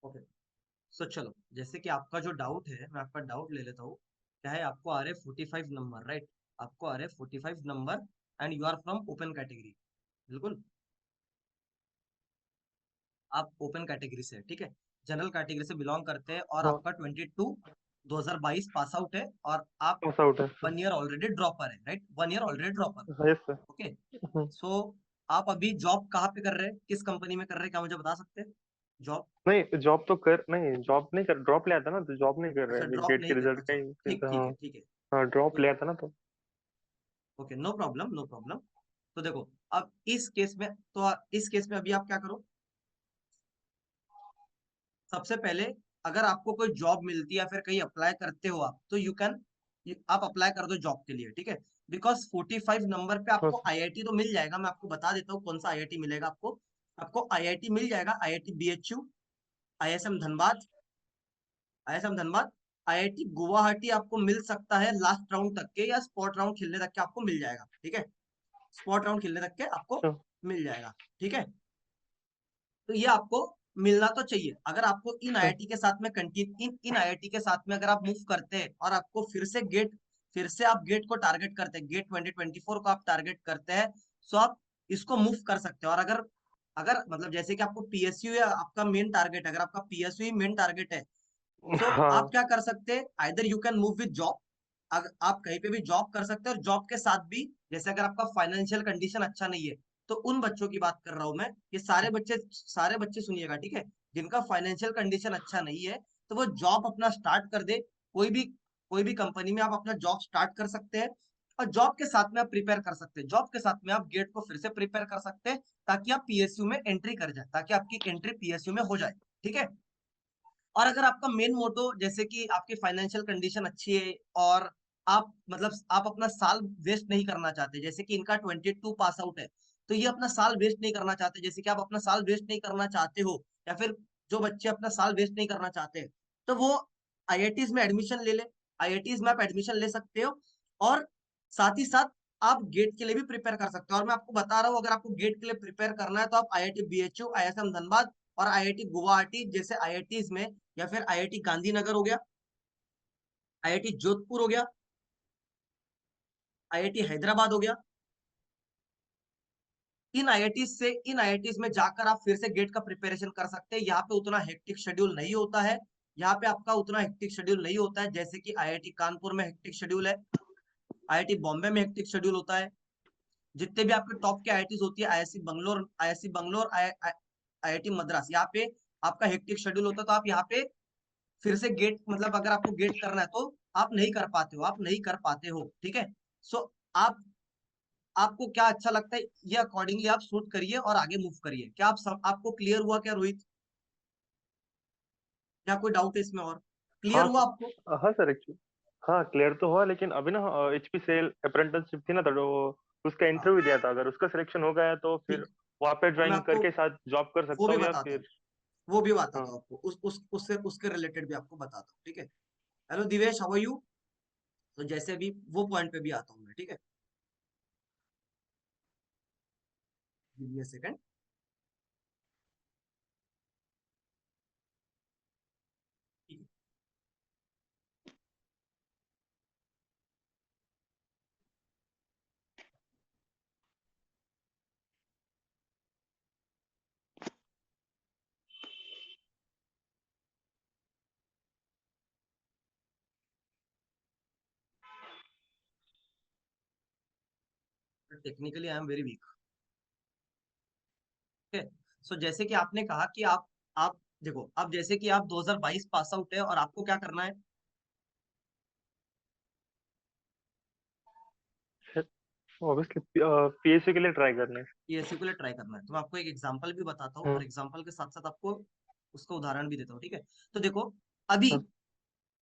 Okay. सो चलो, जैसे कि आपका जो डाउट है, मैं आपका डाउट ले लेता हूँ। क्या है, आपको आ रहे 45 नंबर, राइट? आपको आ रहे 45 number and you are from open category. बिल्कुल, आप ओपन कैटेगरी से है, ठीक है। जनरल कैटेगरी से बिलोंग करते हैं और हाँ, आपका 2022 पास आउट है और आप पास आउट है सर। 1 ईयर ऑलरेडी ड्रॉपर है, राइट? 1 year already dropper. हाँ, यस सर। ओके। हम्म। सो आप अभी जॉब कहाँ पे कर रहे हैं, किस कंपनी में कर रहे हैं, क्या मुझे बता सकते हैं? जॉब? नहीं, जॉब तो कर नहीं, जॉब नहीं कर, ड्रॉप ले आता ना, तो जॉब नहीं कर रहे अच्छा, हैं, ड्रॉप गेट के नहीं कर, रिजल्ट का अच्छा। ही। ठीक ठीक हाँ। है, ठीक है। हाँ, ड्रॉप तो ले आता ना तो। Okay, no problem, no problem. तो देखो, अब इस केस में, इस केस में अभी आप क्या करो। सबसे पहले, अगर आपको कोई जॉब मिलती है या फिर कहीं अप्लाई करते हो आप, तो यू कैन, आप अप्लाई कर दो जॉब के लिए, ठीक है। बिकॉज 45 नंबर पे हाँ आपको सर। आईआईटी तो मिल जाएगा। मैं आपको बता देता हूँ कौन सा आईआईटी मिलेगा आपको। आपको आईआईटी मिल जाएगा, IIT BHU, ISM Dhanbad, ISM Dhanbad, IIT Guwahati आपको मिल सकता है लास्ट राउंड तक के, या स्पॉट राउंड खेलने तक के आपको मिल जाएगा, ठीक है। स्पॉट राउंड खेलने तक के आपको अच्छा। मिल जाएगा, ठीक है। तो ये आपको मिलना तो चाहिए। अगर आपको इन अच्छा। आईआईटी के साथ में इन आईआईटी के साथ में अगर आप मूव करते हैं और आपको फिर से आप गेट को टारगेट करते हैं, गेट 2024 को आप टारगेट करते हैं, तो आप इसको मूव कर सकते हैं। और अगर अगर मतलब जैसे कि आपको पीएसयू या आपका मेन टारगेट, अगर आपका पीएसयू ही मेन टारगेट है, सो आप हाँ। क्या कर सकते हैं, either you can move with job. अगर आप कहीं पे भी जॉब कर सकते हैं, और जॉब के साथ भी, जैसे अगर आपका फाइनेंशियल कंडीशन अच्छा नहीं है, तो उन बच्चों की बात कर रहा हूं मैं, ये सारे बच्चे सुनिएगा, ठीक है। जिनका फाइनेंशियल कंडीशन अच्छा नहीं है, तो वो जॉब अपना स्टार्ट कर दे। कोई भी कंपनी में आप अपना जॉब स्टार्ट कर सकते हैं, और जॉब के साथ में आप प्रिपेयर कर सकते हैं, जॉब के साथ में आप गेट को फिर से प्रिपेयर कर सकते हैं, ताकि आप पीएसयू में एंट्री कर जाए, ताकि आपकी एंट्री पीएसयू में हो जाए, ठीक है। और अगर आपका मेन मोटो, जैसे कि आपकी फाइनेंशियल कंडीशन अच्छी है, और आप मतलब आप अपना साल वेस्ट नहीं करना चाहते, जैसे कि इनका 22 पास आउट है, तो ये अपना साल वेस्ट नहीं करना चाहते, जैसे कि आप अपना साल वेस्ट नहीं करना चाहते हो, या फिर जो बच्चे अपना साल वेस्ट नहीं करना चाहते, तो वो आईआईटीज में एडमिशन ले ले। आईआईटीज में आप एडमिशन ले सकते हो, और साथ ही साथ आप गेट के लिए भी प्रिपेयर कर सकते हो। और मैं आपको बता रहा हूँ, अगर आपको गेट के लिए प्रिपेयर करना है, तो आप आईआईटी बीएचयू, आईएसएम धनबाद और आईआईटी गुवाहाटी जैसे आईआईटीज में, या फिर आईआईटी गांधीनगर हो गया, आईआईटी जोधपुर हो गया, आईआईटी हैदराबाद हो गया, इन आईआईटीज में जाकर आप फिर से गेट का प्रिपरेशन कर सकते हैं। यहाँ पे उतना हेक्टिक शेड्यूल नहीं होता है, यहाँ पे आपका उतना हेक्टिक शेड्यूल नहीं होता है, जैसे कि आईआईटी कानपुर में हेक्टिक शेड्यूल है, आईआईटी बॉम्बे में हेक्टिक शेड्यूल होता है। जितने भी आपके टॉप के आईआईटीज होती है, आईआईसी बंगलोर, आईआईटी मद्रास, यहाँ पे आपका हेक्टिक शेड्यूल होता है, तो आप यहाँ पे फिर से गेट, मतलब अगर आपको गेट करना है, तो आप नहीं कर पाते हो, आप नहीं कर पाते हो, ठीक है। सो आप आपको क्या अच्छा लगता है, ये अकॉर्डिंगली आप शूट करिए और आगे मूव करिए। क्या आपको क्लियर हुआ क्या रोहित? क्या कोई डाउट है इसमें और? क्लियर हाँ हुआ आपको? सर। हाँ सर, एक्चुअली हाँ, क्लियर तो हुआ, लेकिन अभी ना एचपी सेल अप्रेंटिसशिप थी ना, तो उसका हाँ, इंटरव्यू दिया था, अगर उसका सिलेक्शन हो गया तो फिर ठीक। वहाँ पे तो मैं ज्वाइन आपको करके साथ जॉब कर वो सकता भी हूँ, या बताता हूँ, फिर। वो भी बताता हाँ। हूँ आपको, उससे उसके रिलेटेड भी आपको बताता हूँ, ठीक है। Hello Divesh, how are you? तो जैसे अभी वो पॉइंट पे भी आता हूँ मैं, ठीक है। Give me a second. Technically I am very weak, ठीक है। सो जैसे कि आपने कहा कि आप देखो, अब जैसे कि आप 2022 पास आउट है और आपको क्या करना है? ऑब्वियसली पीएससी के लिए ट्राई करना है। पीएससी के लिए ट्राई करना है, तो मैं आपको एक एग्जांपल भी बताता हूँ, और हाँ। एग्जांपल के साथ साथ आपको उसका उदाहरण भी देता हूँ, ठीक है। तो देखो, अभी हाँ।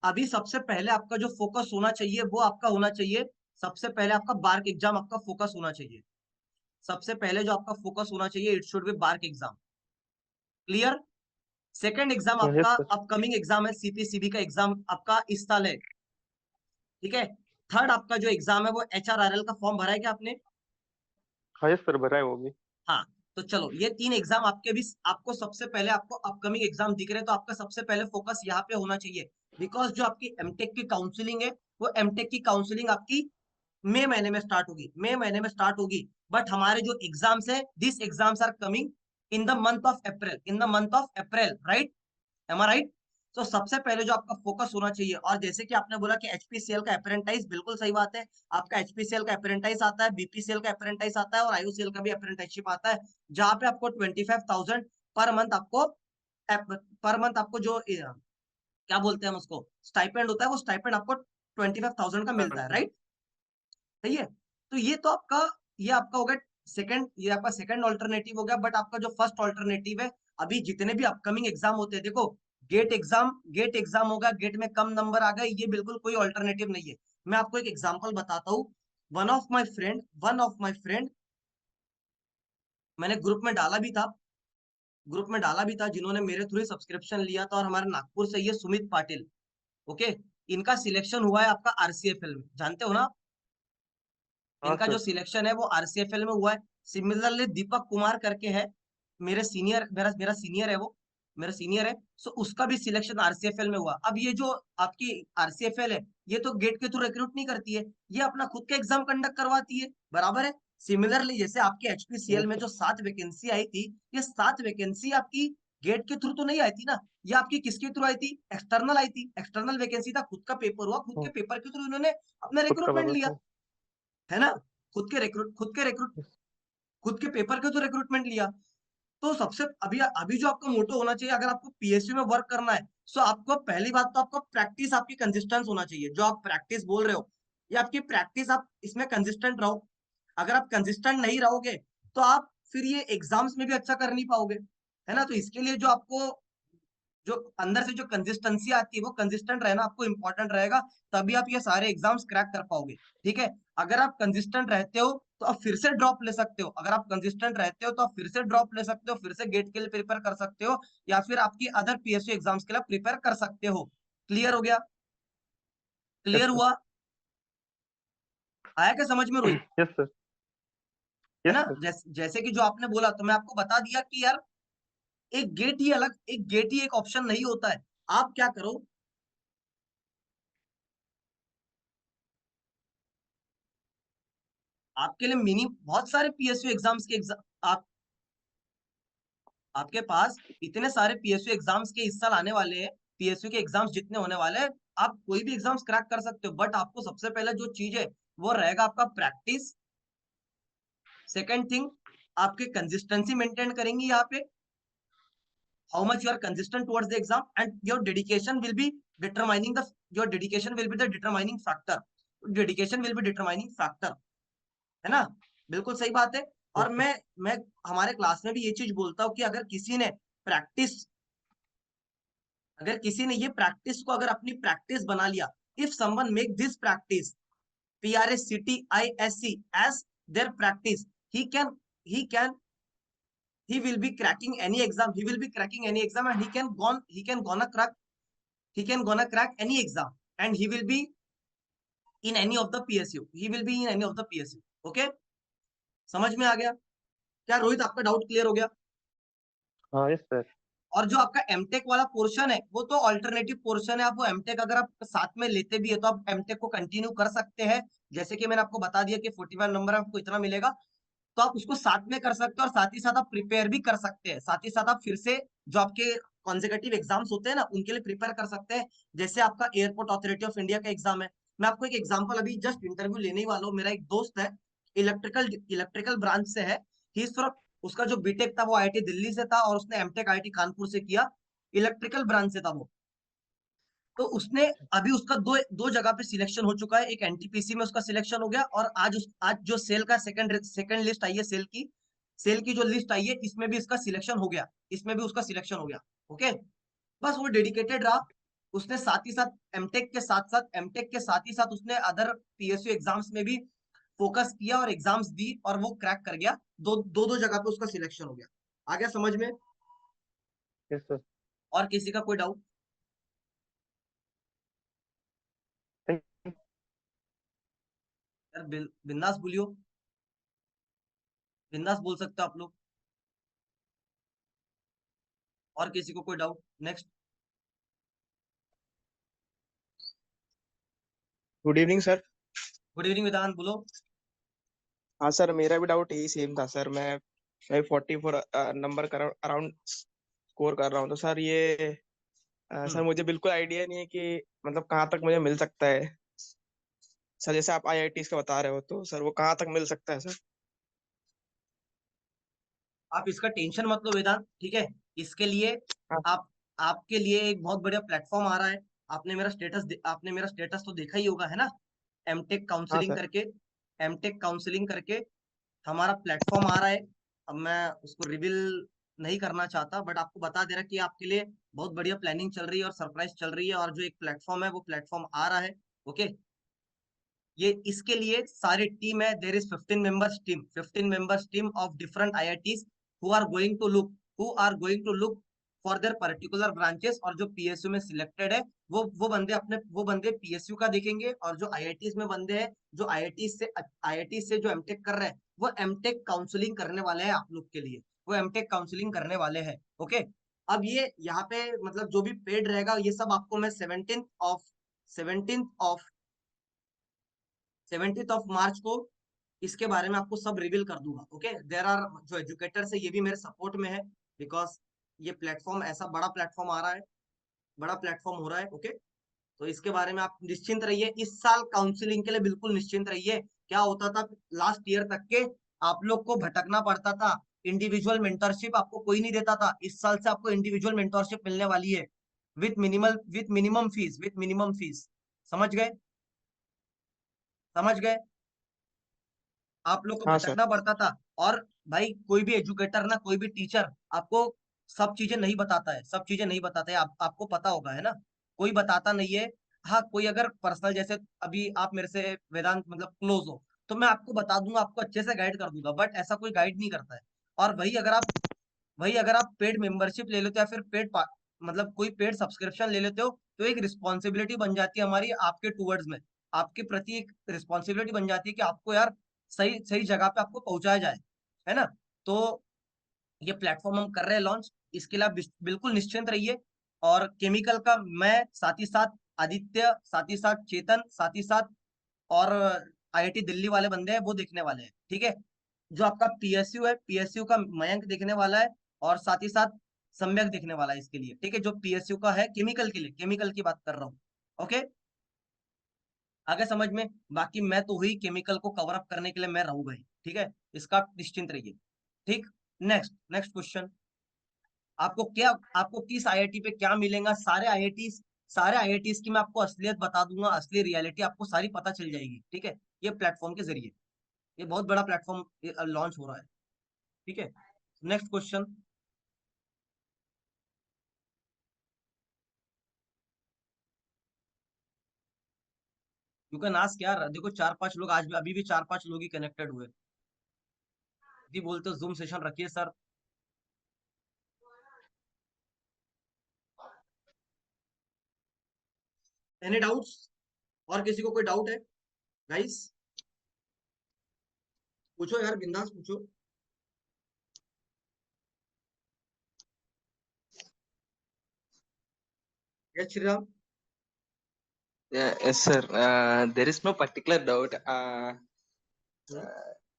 अभी सबसे पहले आपका जो फोकस होना चाहिए, वो आपका होना चाहिए, सबसे पहले आपका बार्क एग्जाम आपका फोकस होना चाहिए। सबसे पहले जो आपका फोकस होना चाहिए, it should be BARC exam. Clear? Second exam हाँ, यस आपका सर। अपकमिंग एग्जाम है, सीपीसीबी का एग्जाम आपका इस साल है, ठीक है। थर्ड आपका जो एग्जाम है, वो एचआरआरएल का फॉर्म भरा है क्या आपने? हाँ, यस सर, भरा है वो भी। हाँ। तो चलो ये 3 एग्जाम आपके भी, आपको सबसे पहले आपको अपकमिंग एग्जाम दिख रहे हैं, तो आपका सबसे पहले फोकस यहाँ पे होना चाहिए। बिकॉज जो आपकी एमटेक की काउंसलिंग है, वो एमटेक की काउंसलिंग आपकी मई महीने में स्टार्ट होगी, मई महीने में स्टार्ट होगी। बट हमारे जो एग्जाम्स है, this exams are coming in the month of April, in the month of April, right? Am I right? तो सबसे पहले जो आपका फोकस होना चाहिए, और जैसे कि आपने बोला कि एचपीसीएल का अप्रेंटाइज, बिल्कुल सही बात है। आपका एचपीसीएल का अप्रेंटाइज आता है, बीपीसीएल का अप्रेंटाइज आता है, और आईयूसीएल का भी अप्रेंटाइजशिप आता है, जहां पे आपको 25,000 पर मंथ आपको, पर मंथ आपको जो क्या बोलते हैं हम उसको, स्टाइपेंड होता है, वो स्टाइपेंड आपको 25,000 का हाँ मिलता है, जी। राइट? सही है। तो ये तो आपका, ये आपका हो गया सेकंड, ये आपका सेकंड ऑल्टरनेटिव हो गया। बट आपका जो फर्स्ट ऑल्टरनेटिव है, अभी जितने भी अपकमिंग एग्जाम होते हैं, देखो गेट एग्जाम होगा, गेट में कम नंबर आ गए, ये बिल्कुल कोई ऑल्टरनेटिव नहीं है। मैं आपको एक एग्जांपल बताता हूँ। वन ऑफ माय फ्रेंड मैंने ग्रुप में डाला भी था, जिन्होंने मेरे थ्रू सब्सक्रिप्शन लिया था, और हमारे नागपुर से ये सुमित पाटिल, ओके, इनका सिलेक्शन हुआ है आपका आरसीएफएल में, जानते हो ना? हाँ इनका जो सर। सिलेक्शन है वो आरसीएफएल में हुआ है। सिमिलरली दीपक कुमार करके है, मेरे सीनियर, मेरा सीनियर है वो, मेरा सीनियर है, सो उसका भी सिलेक्शन आरसीएफएल में हुआ। अब ये जो आपकी आरसीएफएल है, ये तो गेट के थ्रू रिक्रूट नहीं करती है, ये अपना खुद का एग्जाम कंडक्ट करवाती है, बराबर है। सिमिलरली जैसे आपके एचपीसीएल यस में सर। जो 7 वैकेंसी आई थी, ये 7 वैकेंसी आपकी गेट के थ्रू तो नहीं आई थी ना, ये आपकी किसके थ्रू आई थी? एक्सटर्नल आई थी, एक्सटर्नल वैकेंसी था, खुद का पेपर हुआ, खुद के हाँ, पेपर के थ्रू इन्होंने अपना खुद का रिक्रूटमेंट पता लिया, था। है ना? खुद के पेपर के तो रिक्रूटमेंट लिया। तो सबसे अभी अभी जो आपका मोटो होना चाहिए, अगर आपको पीएसयू में वर्क करना है, सो आपको पहली बात तो आपको प्रैक्टिस, आपकी कंसिस्टेंस होना चाहिए। जो आप प्रैक्टिस बोल रहे हो, ये आपकी प्रैक्टिस, आप इसमें कंसिस्टेंट रहो। अगर आप कंसिस्टेंट नहीं रहोगे, तो आप फिर ये एग्जाम्स में भी अच्छा कर नहीं पाओगे, है ना? तो इसके लिए जो आपको, जो अंदर से जो कंसिस्टेंसी आती है, वो कंसिस्टेंट रहना आपको इंपॉर्टेंट रहेगा, तभी आप ये सारे एग्जाम्स क्रैक कर पाओगे। ठीक है? अगर आप कंसिस्टेंट रहते हो, तो आप फिर से ड्रॉप ले सकते हो, अगर आप कंसिस्टेंट रहते हो तो आप फिर से ड्रॉप ले सकते हो, फिर से गेट के लिए प्रिपेयर कर सकते हो, या फिर आपकी अदर पीएसयू एग्जाम्स के लिए प्रिपेयर कर सकते हो। क्लियर हो गया? Yes clear sir. हुआ? आया क्या समझ में रोहित? Yes sir. है यस ना? सर। जैसे कि जो आपने बोला, तो मैं आपको बता दिया कि यार, एक गेट ही एक ऑप्शन नहीं होता है। आप क्या करो, आपके लिए मिनी बहुत सारे पीएसयू एग्जाम्स के एग्जाम, आपके पास इतने सारे पीएसयू एग्जाम्स के इस साल आने वाले हैं, पीएसयू के एग्जाम्स जितने होने वाले हैं, आप कोई भी एग्जाम्स क्रैक कर सकते हो। बट आपको सबसे पहले जो चीज है, वो रहेगा आपका प्रैक्टिस। सेकंड थिंग, आपके कंसिस्टेंसी मेंटेन करेंगी यहाँ पे, how much you are consistent towards the exam, and your dedication will be determining the, your dedication will be the determining factor, dedication will be determining factor, है ना? बिल्कुल सही बात है। यस और सर। मैं हमारे क्लास में भी ये चीज बोलता हूँ कि प्रैक्टिस अगर किसी ने ये प्रैक्टिस को अगर अपनी प्रैक्टिस बना लिया, if someone make this practice, PRACTISC, as their practice, he can he can he will be cracking any exam, he will be cracking any exam, and he can gonna crack any exam, and he will be in any of the PSU, he will be in any of the PSU, okay? समझ में आ गया? क्या रोहित, आपका doubt clear हो गया? हाँ, yes sir. और जो आपका एमटेक वाला पोर्शन है, वो तो ऑल्टरनेटिव पोर्शन है। आप वो एमटेक अगर आप साथ में लेते भी है, तो आप एमटेक को कंटिन्यू कर सकते हैं। जैसे कि मैंने आपको बता दिया कि 45 नंबर आपको इतना मिलेगा, तो आप उसको साथ में कर सकते हो, और साथ ही साथ आप प्रिपेयर भी कर सकते हैं। साथ ही साथ आप फिर से जो आपके कॉन्जिक्यूटिव एग्जाम्स होते हैं ना, उनके लिए प्रिपेयर कर सकते हैं। जैसे आपका एयरपोर्ट अथॉरिटी ऑफ इंडिया का एग्जाम है, मैं आपको एक एग्जाम्पल, अभी जस्ट इंटरव्यू लेने ही वाला हूँ। मेरा एक दोस्त है, इलेक्ट्रिकल ब्रांच से है, ही इज फ्रॉम, उसका जो बीटेक था वो आईआईटी दिल्ली से था, और उसने एमटेक आईआईटी कानपुर से किया, इलेक्ट्रिकल ब्रांच से था वो। तो उसने, अभी उसका दो जगह पे सिलेक्शन हो चुका है, एक एनटीपीसी में उसका सिलेक्शन हो गया, और आज जो सेल का सेकंड लिस्ट आई है, सेल की जो लिस्ट आई है, इसमें भी इसका सिलेक्शन हो गया, इसमें भी उसका सिलेक्शन हो गया। ओके, बस वो डेडिकेटेड रहा। उसने साथ ही साथ एमटेक के साथ ही साथ उसने अदर पीएसयू एग्जाम्स में भी फोकस किया, और एग्जाम्स दी, और वो क्रैक कर गया। दो जगह पे उसका सिलेक्शन हो गया। आ गया समझ में? Yes sir. और किसी का कोई डाउट? थैंक यार बिंदास बोलियो, बिंदास बोल सकते हो आप लोग। और किसी को कोई doubt? Next. Good evening sir. Good evening Vedant, बोलो। हाँ सर, मेरा भी डाउट यही सेम था सर। मैं 44 नंबर कर अराउंड स्कोर कर रहा हूँ। तो सर ये सर हम्म मुझे बिल्कुल आइडिया नहीं है कि मतलब कहाँ तक मुझे मिल सकता है सर। जैसे आप आईआईटी का बता रहे हो तो सर वो कहाँ तक मिल सकता है सर? आप इसका टेंशन मत लो वेदांत, ठीक है। इसके लिए हाँ। आप आपके लिए एक बहुत बढ़िया प्लेटफॉर्म आ रहा है। आपने मेरा स्टेटस तो देखा ही होगा, है ना? एमटेक हाँ काउंसलिंग सर। करके, एमटेक काउंसलिंग करके हमारा प्लेटफॉर्म आ रहा है। अब मैं उसको रिवील नहीं करना चाहता, बट आपको बता दे रहा कि आपके लिए बहुत बढ़िया प्लानिंग चल रही है और सरप्राइज चल रही है, और जो एक प्लेटफॉर्म है वो प्लेटफॉर्म आ रहा है। ओके। ये इसके लिए सारी टीम है। There is 15 members team of different IITs who are going to look, for their particular branches. और जो पीएसयू में सिलेक्टेड है, वो बंदे पीएसयू का देखेंगे, और जो आईआईटीज में बंदे हैं, जो आईआईटी से जो एमटेक कर रहे हैं, वो एमटेक काउंसलिंग करने वाले हैं आप लोग के लिए। वो एमटेक काउंसलिंग करने वाले हैं। ओके। अब ये यहाँ पे मतलब जो भी पेड रहेगा, ये सब आपको मैं 17th ऑफ मार्च को इसके बारे में आपको सब रिवील कर दूंगा। ओके। देर आर जो एजुकेटर्स है, ये भी मेरे सपोर्ट में है, बिकॉज ये प्लेटफॉर्म ऐसा बड़ा प्लेटफॉर्म आ रहा है, बड़ा प्लेटफॉर्म हो रहा है। ओके। तो इसके बारे में आप निश्चिंत रहिए। इस साल काउंसलिंग के लिए बिल्कुल निश्चिंत रहिए। क्या होता था लास्ट ईयर तक के, आप लोग को भटकना पड़ता था, इंडिविजुअल मेंटरशिप आपको कोई नहीं देता था। इस साल से आपको इंडिविजुअल मेंटरशिप मिलने वाली है, विथ मिनिमम फीस। समझ गए? समझ गए? आप लोग को हाँ सर। भटकना पड़ता था। और भाई कोई भी एजुकेटर ना, कोई भी टीचर आपको सब चीजें नहीं बताता है, सब चीजें नहीं बताता है। आपको पता होगा, है ना? कोई बताता नहीं है। हाँ, कोई अगर पर्सनल, जैसे अभी आप मेरे से वेदांत मतलब क्लोज हो, तो मैं आपको बता दूंगा, आपको अच्छे से गाइड कर दूंगा, बट ऐसा कोई गाइड नहीं करता है। और वही अगर आप पेड मेंबरशिप ले लेते हो, या फिर मतलब कोई पेड सब्सक्रिप्शन ले लेते हो, तो एक रिस्पॉन्सिबिलिटी बन जाती है हमारी आपके टूवर्ड्स में, आपके प्रति एक रिस्पॉन्सिबिलिटी बन जाती है कि आपको यार सही सही जगह पे आपको पहुंचाया जाए, है ना? तो ये प्लेटफॉर्म हम कर रहे हैं लॉन्च। इसके लिए आप बिल्कुल निश्चिंत रहिए। और केमिकल का मैं, साथ ही साथ आदित्य, साथ ही साथ चेतन, साथ ही साथ और आईआईटी दिल्ली वाले बंदे हैं, वो देखने वाले हैं, ठीक है। जो आपका पीएसयू है, पीएसयू का मयंक देखने वाला है, और साथ ही साथ सम्यक देखने वाला है इसके लिए, ठीक है। जो पीएसयू का है केमिकल के लिए, केमिकल की बात कर रहा हूँ। ओके। आगे समझ में? बाकी मैं तो हुई केमिकल को कवर अप करने के लिए मैं रहूंगा ही, ठीक है। इसका आप निश्चिंत रहिए। ठीक। Next next question. आपको किस आईआईटी पे क्या मिलेगा? सारे आईआईटीज की मैं आपको असलियत बता दूंगा, असली रियलिटी आपको सारी पता चल जाएगी, ठीक है। ये प्लेटफॉर्म के जरिए, ये बहुत बड़ा प्लेटफॉर्म लॉन्च हो रहा है, ठीक है। Next question. You can ask यार। देखो 4-5 लोग आज भी, अभी भी 4-5 लोग ही कनेक्टेड हुए। यदि बोलते हो जूम सेशन रखिए सर। Any doubts? और किसी को कोई डाउट है गाइस? पूछो यार, बिंदास पूछो। Yes Shri Ram. Yeah, yes, sir. There is no particular doubt.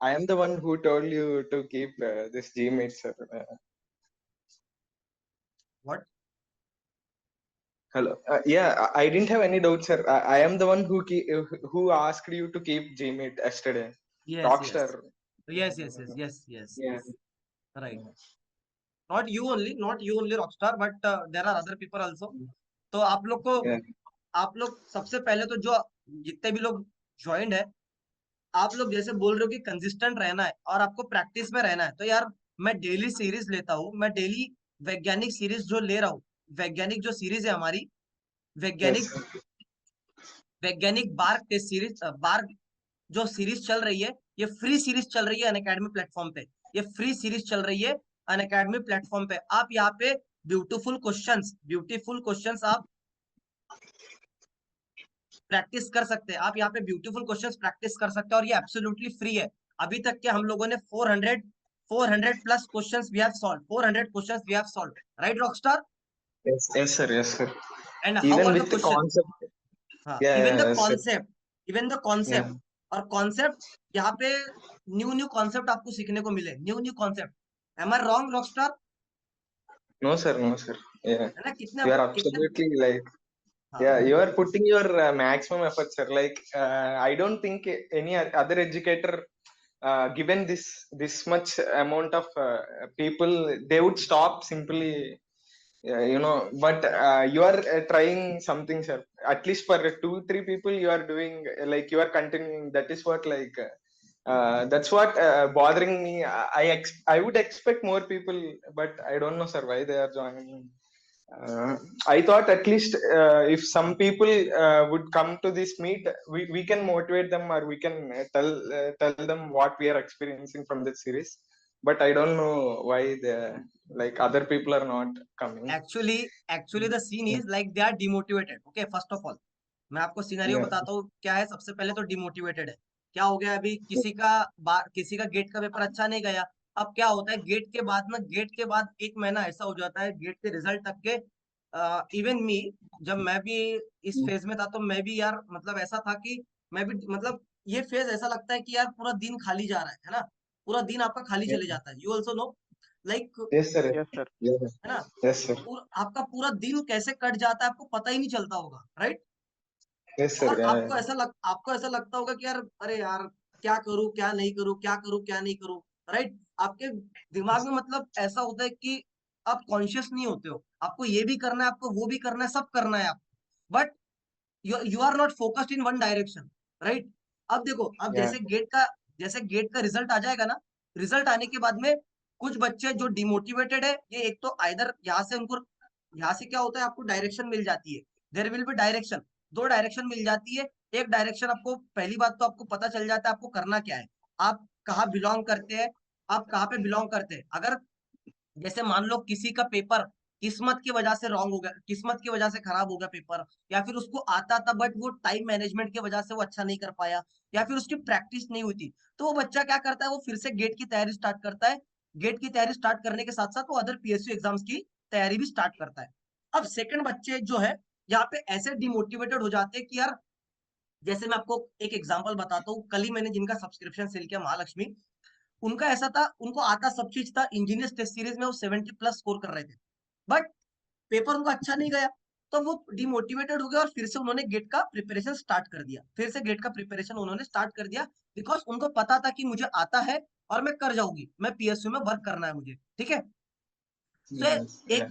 I am the one who told you to keep this Gmate, sir. What? Hello. Yeah, I didn't have any doubt, sir. I am the one who asked you to keep Gmate yesterday. Yes yes Rockstar. Yes yes yes yes yes Yeah. Yes. Right. Not you only rockstar, but there are other people also. तो Yeah. आप लोग सबसे पहले तो जो जितने भी लोग ज्वाइंट है, आप लोग जैसे बोल रहे हो कि कंसिस्टेंट रहना है और आपको प्रैक्टिस में रहना है, तो यार मैं डेली सीरीज लेता हूँ। मैं डेली वैज्ञानिक सीरीज जो ले रहा हूँ, वैज्ञानिक जो सीरीज है हमारी, Yes. वैज्ञानिक वैज्ञानिक बार्क टेस्ट सीरीज, बार्क जो सीरीज चल रही है, ये फ्री सीरीज चल रही है अनअकैडमी प्लेटफॉर्म पे। ये फ्री सीरीज चल रही है अनअकैडमी प्लेटफॉर्म पे। आप यहाँ पे ब्यूटीफुल क्वेश्चंस आप प्रैक्टिस कर सकते हैं। आप यहाँ पे ब्यूटीफुल क्वेश्चंस प्रैक्टिस कर सकते हैं, और ये एब्सोल्युटली फ्री है। अभी तक के हम लोगों ने 400 plus questions we have solved. 400 questions we have solved. Right, Rockstar? Yes, sir. Yes, sir. And how Even are the with the questions? concept. हाँ, Yeah, even yeah, the yes, sir. concept, even the concept Yeah. और concept यहाँ पे new concept आपको सीखने को मिले, new concept. Am I wrong, Rockstar? No, sir. No, sir. Yeah. है ना? You are कितने absolutely like. हाँ, Yeah, you are putting your maximum effort, sir. Like, I don't think any other educator, given this much amount of people, they would stop simply. But you are trying something, sir. At least for 2-3 people, you are doing like you are continuing. That is what like. That's what bothering me. I would expect more people, but I don't know, sir, why they are joining. I thought at least if some people would come to this meet, we can motivate them, or we can tell them what we are experiencing from this series. But I don't know why the like other people are not coming. Actually the scene is like they are demotivated. Okay, first of all मैं आपको scenario Yeah. बताता हूँ क्या है. सबसे पहले तो demotivated है. क्या हो गया अभी? किसी का गेट का पेपर अच्छा नहीं गया. अब क्या होता है गेट के बाद में, गेट के बाद 1 महीना ऐसा हो जाता है गेट के रिजल्ट तक के. इवन मी, जब मैं भी इस फेज में था तो मैं भी यार मतलब ऐसा था कि मैं भी मतलब ये फेज ऐसा लगता है कि यार पूरा दिन खाली जा रहा है ना? पूरा दिन आपका खाली Yeah. चले जाता है. You also know like, Yes, sir. Yes, sir. Yeah. है ना? Yes, sir. आपका पूरा दिन कैसे कट जाता है आपको पता ही नहीं चलता होगा, राइट? Yes, sir. और Yeah. आपको ऐसा लगता होगा कि यार अरे यार क्या करूं क्या नहीं करूं, क्या करूं क्या नहीं करूं, राइट? आपके दिमाग में मतलब ऐसा होता है कि आप कॉन्शियस नहीं होते हो. आपको ये भी करना है, आपको वो भी करना है, सब करना है आपको. But you are not focused in one direction, right? अब देखो, अब Yeah. जैसे गेट का रिजल्ट आ जाएगा ना, रिजल्ट आने के बाद में कुछ बच्चे जो डिमोटिवेटेड है, ये एक तो आइदर यहाँ से क्या होता है आपको डायरेक्शन मिल जाती है. There will be direction. 2 direction मिल जाती है. एक डायरेक्शन आपको, पहली बात तो आपको पता चल जाता है आपको करना क्या है. आप कहाँ बिलोंग करते हैं, आप कहाँ पे बिलोंग करते हैं. अगर जैसे मान लो किसी का पेपर किस्मत की वजह से रॉन्ग हो गया, किस्मत की वजह से खराब हो गया पेपर, या फिर उसको आता था बट वो टाइम मैनेजमेंट की वजह से वो अच्छा नहीं कर पाया, या फिर उसकी प्रैक्टिस नहीं हुई थी, तो वो बच्चा क्या करता है, वो फिर से गेट की तैयारी स्टार्ट करता है. गेट की तैयारी स्टार्ट करने के साथ साथ वो अदर पीएसयू एग्जाम्स की तैयारी भी स्टार्ट करता है. अब सेकंड बच्चे जो है यहाँ पे ऐसे डिमोटिवेटेड हो जाते हैं कि यार, जैसे मैं आपको एक एग्जांपल बताता हूँ. कल ही मैंने जिनका सब्सक्रिप्शन सेल किया, महालक्ष्मी, उनका ऐसा था, उनको आता सब चीज था. इंजीनियर्स टेस्ट सीरीज में वो 70 प्लस स्कोर कर रहे थे, बट पेपर उनका अच्छा नहीं गया. तो वो डिमोटिवेटेड हो गए और फिर से उन्होंने गेट का प्रिपरेशन स्टार्ट कर दिया. फिर से गेट का प्रिपरेशन उन्होंने स्टार्ट कर दिया, बिकॉज उनको पता था कि मुझे आता है और मैं कर जाऊंगी, मैं पीएसयू में वर्क करना है मुझे, ठीक है. सो Yes. एक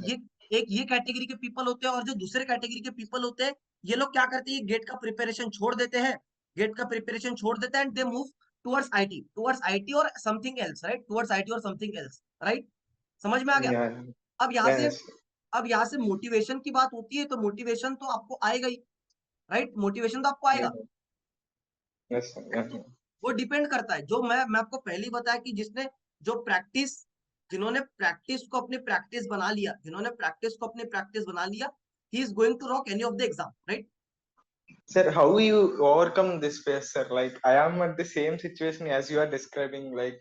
Yeah. ये कैटेगरी के पीपल होते हैं. और जो दूसरे कैटेगरी के पीपल होते हैं, ये लोग क्या करते हैं, गेट का प्रिपरेशन छोड़ देते हैं. गेट का प्रिपरेशन छोड़ देते हैं and they move towards IT और something else, right? Towards IT और समथिंग एल्स, राइट? समझ में आ गया? Yeah. अब यहाँ से Yes. अब यहाँ से मोटिवेशन की बात होती है, तो मोटिवेशन तो आपको आएगा ही, राइट? मोटिवेशन तो आपको आएगा. Yeah. Yes, sir. Yeah. वो डिपेंड करता है, जो मैं आपको पहले ही बताया कि जिन्होंने प्रैक्टिस को अपनी प्रैक्टिस बना लिया, he is going to rock any of the exam, right? Sir, how you overcome this phase, sir? Like I am at the same situation as you are describing. Like,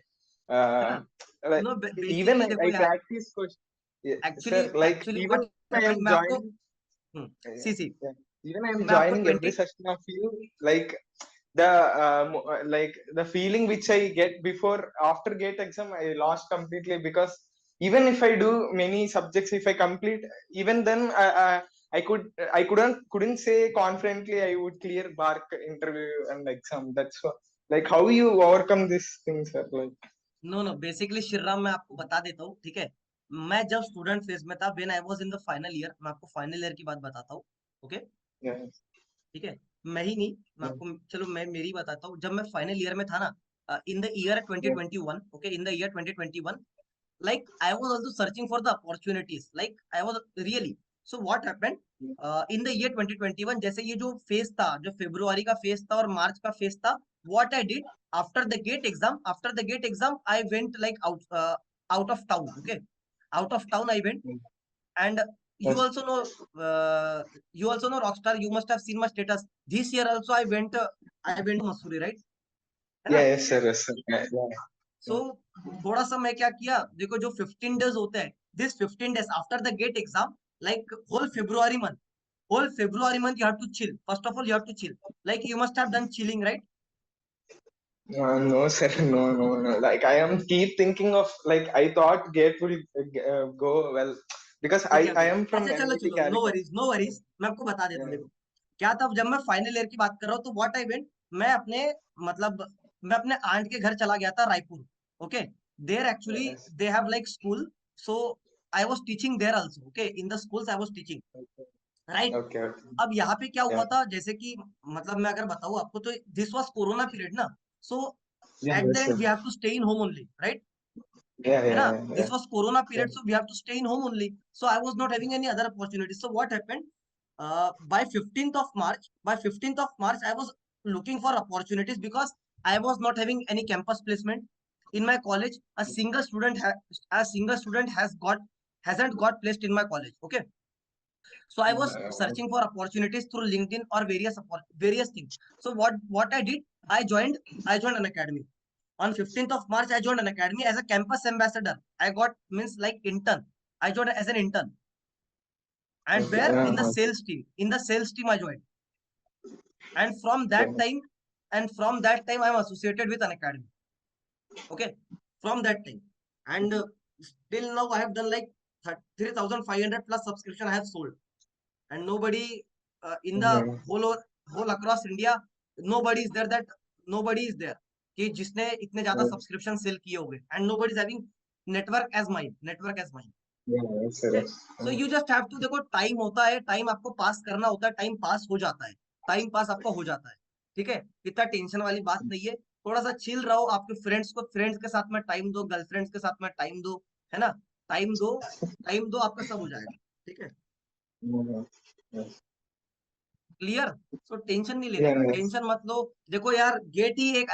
है ना? like no, even basically देखो I यार, practice question. Yeah, actually sir, like actually even what I am happened, मैं आपको joining. Yeah, C yeah. Even I am मैं आपको joining every 20 session of you. Like the like the feeling which I get before after gate exam, I lost completely because even if I do many subjects, if I complete, even then I couldn't say confidently I would clear bar interview and exam. That's what, like how you overcome these things, sir? Like no basically Shriram, मैं आपको बता देता हूँ, ठीक है. मैं जब student phase में था, when I was in the final year, मैं आपको फाइनल ईयर की बात बताता हूँ, ओके? yeah, ठीक है, मैं ही नहीं, मैं yeah, आपको, चलो मैं मेरी बताता हूँ. जब मैं फाइनल ईयर में था ना, in the year yeah, 2021, okay, in the year 2021, like I was also searching for the opportunities, like I was really. So what happened in the year 2021, जैसे ये जो फेज था, जो फेब्रुआरी का फेज था और मार्च का फेज था, what I did after the gate exam I went like out of town, okay? Out of town I went. And you yes, also know, Rockstar, you must have seen my status. This year also I went to Mussoorie, right? है ना? yeah, yes, sir, yes, sir. Yeah, yeah, So थोड़ा सा मैं क्या किया, देखो जो 15 days होते हैं, this 15 days after the GATE exam, like whole February month you have to chill. First of all, you have to chill. Like you must have done chilling, right? No, sir. No. Like I am keep thinking of like I thought gate will go well because Okay, I okay. am from अच्छा चलो NIT चलो, no Calicut. Worries no worries, मैं आपको बता देता हूँ। Yeah. देखो क्या था, जब मैं फाइनल ईयर की बात कर रहा हूँ, तो व्हाट आई वेंट, मैं अपने मतलब मैं अपने आंट के घर चला गया था, Raipur. Okay, there actually Yes. They have like school, so I was teaching there also. Okay, in the schools I was teaching, right. Okay. अब यहाँ पे क्या हुआ Yeah. था, जैसे कि मतलब मैं अगर बताऊँ आपको, तो दिस वाज कोरोना पीरियड ना, so Yeah. At the Yes, and sir. We have to stay in home only, right, Yeah. है ना। Yeah. This was corona Yeah. Period, so we have to stay in home only, so I was not having any other opportunity. So what happened, by 15th of March I was looking for opportunities because I was not having any campus placement in my college. A single student hasn't got placed in my college. Okay, so I was searching for opportunities through LinkedIn or various things. So what I did, I joined an academy. On 15th of March I joined an academy as a campus ambassador. I got, means like intern, I joined as an intern, and Okay. where Yeah. in the sales team I joined. And from Okay. that time, I'm associated with an academy. Okay, from that time, and till now I have done like 3,500 plus subscription I have sold, and nobody in the Mhm. whole across India, nobody is there that nobody is there कि जिसने इतने ज्यादा Yeah. Subscription cell किए होंगे, and nobody is having network as mine. Yeah. Yes, sir. Yes. So you just have to, देखो time होता है, time आपको पास करना होता है, टाइम पास हो जाता है, टाइम पास आपका हो जाता है, ठीक है। इतना टेंशन वाली बात नहीं है, थोड़ा सा चिल रहो, आपके फ्रेंड्स के साथ में टाइम दो, गर्लफ्रेंड्स के साथ में टाइम दो, है ना, टाइम दो, आपका सब हो जाएगा, ठीक है, Mhm. Yes. Clear. So tension नहीं लेने Yeah. का, Yes. टेंशन मत लो। देखो यार, गेट एक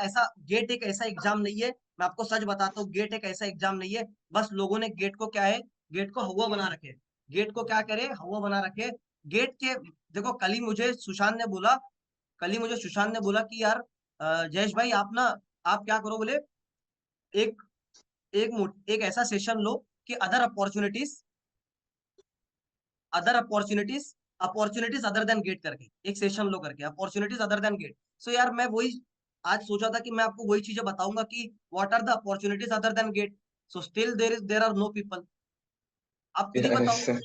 ऐसा एग्जाम नहीं है, मैं आपको सच बताता हूँ, गेट एक ऐसा एग्जाम नहीं है। बस लोगों ने गेट को क्या है, गेट को हवा बना रखे, गेट को क्या करे, हवा बना रखे गेट के। देखो कल ही मुझे सुशांत ने बोला कि यार जयेश भाई, आप क्या करो, बोले एक एक ऐसा सेशन लो कि other opportunities other than GATE करके एक सेशन लो, करके opportunities other than GATE. So यार मैं वही आज सोचा था कि मैं आपको वही चीजें बताऊंगा कि what are the opportunities other than GATE. So still there are no people, आप खुद ही Yeah. बताओ, Yes, sir.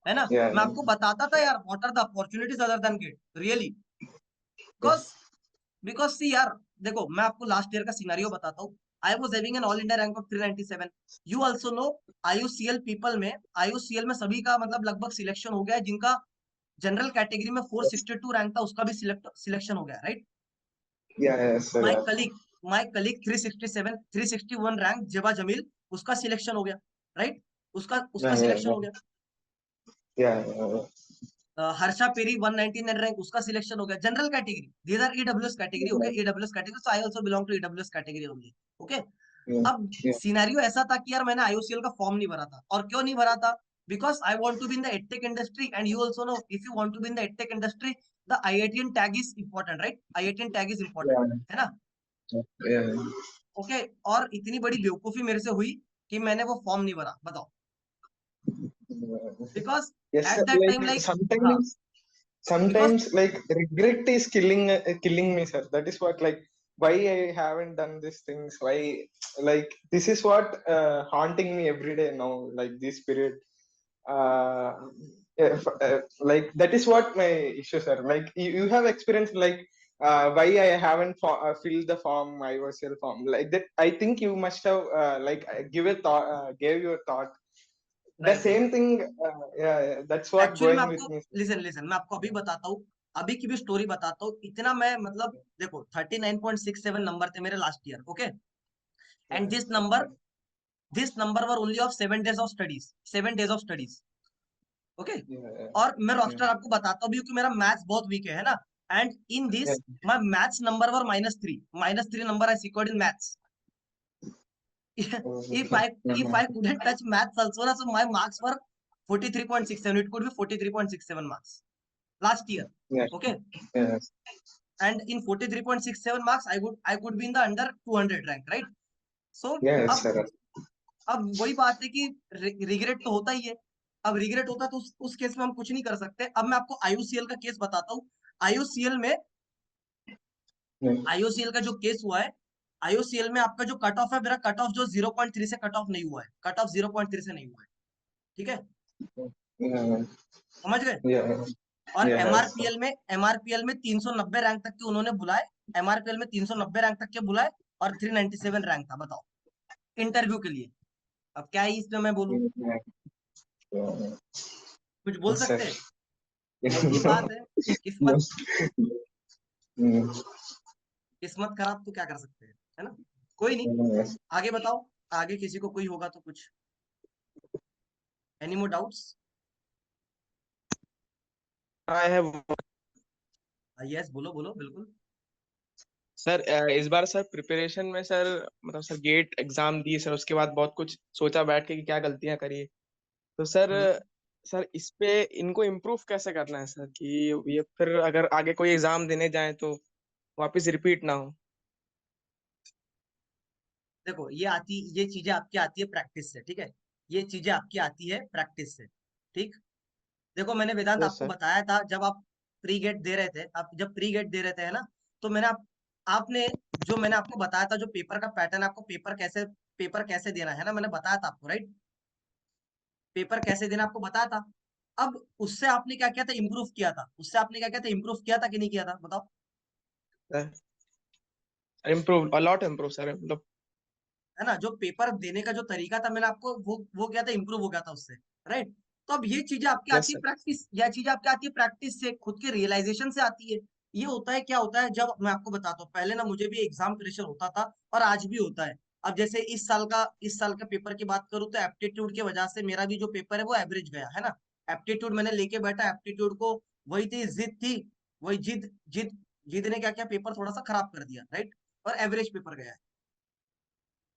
है ना। Yeah. मैं आपको बताता था यार, what are the opportunities other than GATE, really, because Yes. Because see यार, देखो मैं आपको लास्ट ईयर का सिनेरियो बताता हूँ। I was having an all India rank of 397। You also know, IUCL में सभी का मतलब लगभग सिलेक्शन हो गया है, जिनका जनरल कैटेगरी में 462 रैंक था, उसका भी सिलेक्शन हो गया, right. Yeah. Yes, sir. My Yeah. Colleague my colleague 361 rank जेबा जमील, उसका सिलेक्शन हो गया, राइट, उसका Yeah. Selection Yeah. हो गया। Yeah. Yeah. Harsha Peri 199 rank, उसका सिलेक्शन हो गया, general category, these are EWS category, okay, EWS category, so I also belong to EWS category only, okay. Yeah. अब Yeah. सिनेरियो ऐसा था कि यार मैंने आईओसीएल का फॉर्म नहीं भरा था, और क्यों नहीं भरा था, because I want to be in the edtech industry, and you also know, if you want to be in the edtech industry, the IITian tag is important, right, IITian tag is important, Yeah. है ना, Yeah. Okay. और इतनी बड़ी बेवकूफी मेरे से हुई कि मैंने वो फॉर्म नहीं भरा, बताओ, because Yes, at sir. That Like time like, हाँ, because sometimes like regret is killing me, sir. That is what like why I haven't done these things. Why like this is what haunting me every day now. Like this period. Uh, like that is what my issues are. Like you have experienced like why I haven't filled the form IOCL form like that. I think you must have like gave your thought. The right right, same thing. Yeah, that's what actually मैं going with आपको me. Listen मैं आपको अभी बताता हूँ, अभी की भी स्टोरी बताता हूँ। इतना मैं मतलब देखो 39.67 नंबर थे मेरे last year, okay, and Yeah. This number were only of 7 days of studies, okay. Yeah. और मैं Yeah. रॉकस्टार आपको बताता भी हूँ कि मेरा मैथ्स बहुत वीक है ना, and in Yeah. This my maths number were -3 number I secured in maths. if I if I couldn't touch maths also, so my marks were 43.67. It could be 43.67 marks last year. Yeah. Okay, Yes. and in 43.67 marks, I could be in the under 200 rank, right? So Yes, अब sir. अब वही बात है कि regret तो होता ही है। अब रिग्रेट होता है तो उस केस में हम कुछ नहीं कर सकते। अब मैं आपको आईयूसीएल का केस बताता हूँ। आईयूसीएल में Yeah. आईओसीएल का जो केस हुआ है, आईओसीएल में आपका जो कट ऑफ है, मेरा कट ऑफ जो 0.3 से कट ऑफ नहीं हुआ है, कट ऑफ 0.3 से नहीं हुआ है, ठीक है, Yeah. समझ गए। Yeah. और Yes, sir. एमआरपीएल में 390 रैंक तक के उन्होंने बुलाए, एमआरपीएल में 390 रैंक तक के बुलाए और 397 रैंक था, बताओ, इंटरव्यू के लिए। अब क्या ही इसमें मैं बोलूं, Yeah. Yeah. कुछ बोल Yes, sir. सकते हैं। यही No. बात है, No. किस्मत, Mm. किस्मत खराब तो क्या कर सकते हैं, है ना। कोई नहीं, Yes. आगे बताओ, आगे किसी को कोई होगा तो कुछ, any more doubts. I have yes, बोलो बोलो, बिल्कुल। सर इस बार सर प्रिपरेशन में सर मतलब सर गेट एग्जाम दी सर, उसके बाद बहुत कुछ सोचा बैठ के कि क्या गलतियां करी। तो सर हम्म, सर इस पे इनको इम्प्रूव कैसे करना है सर, कि ये फिर अगर आगे कोई एग्जाम देने जाए तो वापस रिपीट ना हो। देखो, ये चीजें आपकी आती है प्रैक्टिस से, ठीक है, ये चीजें आपकी आती है प्रैक्टिस से, ठीक। देखो, मैंने वेदांत यस आपको सर। बताया था, जब आप प्री गेट दे रहे थे, आप जब प्री गेट दे रहे थे, है ना, तो आपने जो मैंने आपको बताया था, जो पेपर का पैटर्न, आपको पेपर कैसे देना है ना, मैंने बताया था आपको, राइट, पेपर कैसे देना आपको बताया था। अब उससे आपने क्या किया था, इम्प्रूव किया था, उससे आपने क्या किया था, इम्प्रूव किया था कि नहीं किया था, बताओ। इम्प्रूव अलॉट इम्प्रूव सर मतलब। है ना, जो पेपर देने का जो तरीका था, मैंने आपको वो क्या था, इम्प्रूव हो गया था उससे, राइट। तो अब ये चीजें आपकी यस आती है सर। प्रैक्टिस, यह चीजें आपकी आती है प्रैक्टिस से, खुद के रियलाइजेशन से आती है। ये होता है, क्या होता है, जब मैं आपको बताता हूँ, पहले ना मुझे भी एग्जाम प्रेशर होता था और आज भी होता है। अब जैसे इस साल का पेपर की बात करूँ तो एप्टीट्यूड की वजह से मेरा भी जो पेपर है वो एवरेज गया, है ना। एप्टीट्यूड मैंने लेके बैठा, एप्टीट्यूड को वही थी, जिद थी, वही जिद जिद जिद ने क्या किया, पेपर थोड़ा सा खराब कर दिया, राइट, और एवरेज पेपर गया है।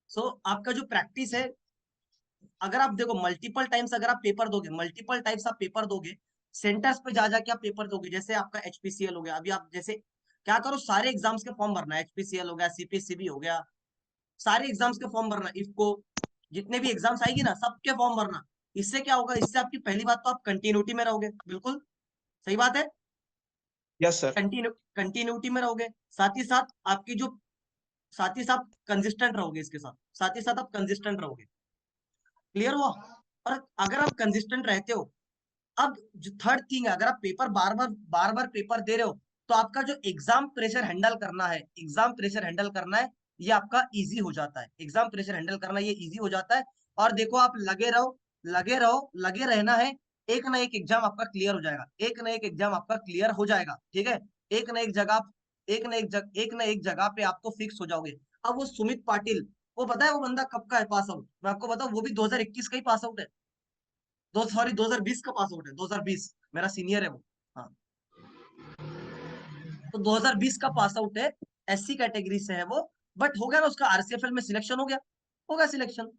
सो आपका जो प्रैक्टिस है, अगर आप देखो मल्टीपल टाइम्स अगर आप पेपर दोगे, मल्टीपल टाइम्स आप पेपर दोगे, सेंटर्स पे जा जाके आप पेपर दोगे, जैसे आपका एचपीसीएल हो गया, अभी आप जैसे क्या करो, सारे एग्जाम्स के फॉर्म भरना है, एचपीसीएल हो गया, सीपीसीबी हो गया, सारे एग्जाम्स के फॉर्म भरना, इफको, जितने भी एग्जाम्स आएगी ना, सबके फॉर्म भरना। इससे क्या होगा, इससे आपकी पहली बात तो आप कंटिन्यूटी में रहोगे, बिल्कुल सही बात है, यस सर। कंटिन्यूटी में रहोगे, साथ ही साथ आपकी जो साथ ही साथ कंसिस्टेंट रहोगे, इसके साथ साथ ही साथ आप कंसिस्टेंट रहोगे, क्लियर हुआ। और अगर आप कंसिस्टेंट रहते हो, अब जो थर्ड थिंग है, अगर आप पेपर बार बार पेपर दे रहे हो, तो आपका जो एग्जाम प्रेशर हैंडल करना है, ये आपका इजी हो जाता है, एग्जाम प्रेशर हैंडल करना ये इजी हो जाता है। और देखो, आप लगे रहना है, एक ना एक एग्जाम आपका क्लियर हो जाएगा, एक ना एक एग्जाम आपका क्लियर हो जाएगा, ठीक है। एक ना एक जगह एक ना एक जगह पे आप तो फिक्स हो जाओगे। अब वो सुमित पाटिल, वो पता है वो बंदा कब का है पास आउट, मैं आपको बताऊं, वो भी 2021 का ही पास आउट है, 2020 का पास आउट है, 2020, मेरा सीनियर है वो, हाँ। तो 2020 का पास आउट है, एससी कैटेगरी से है वो, बट हो गया ना उसका आरसीएफएल में सिलेक्शन हो गया सिलेक्शन,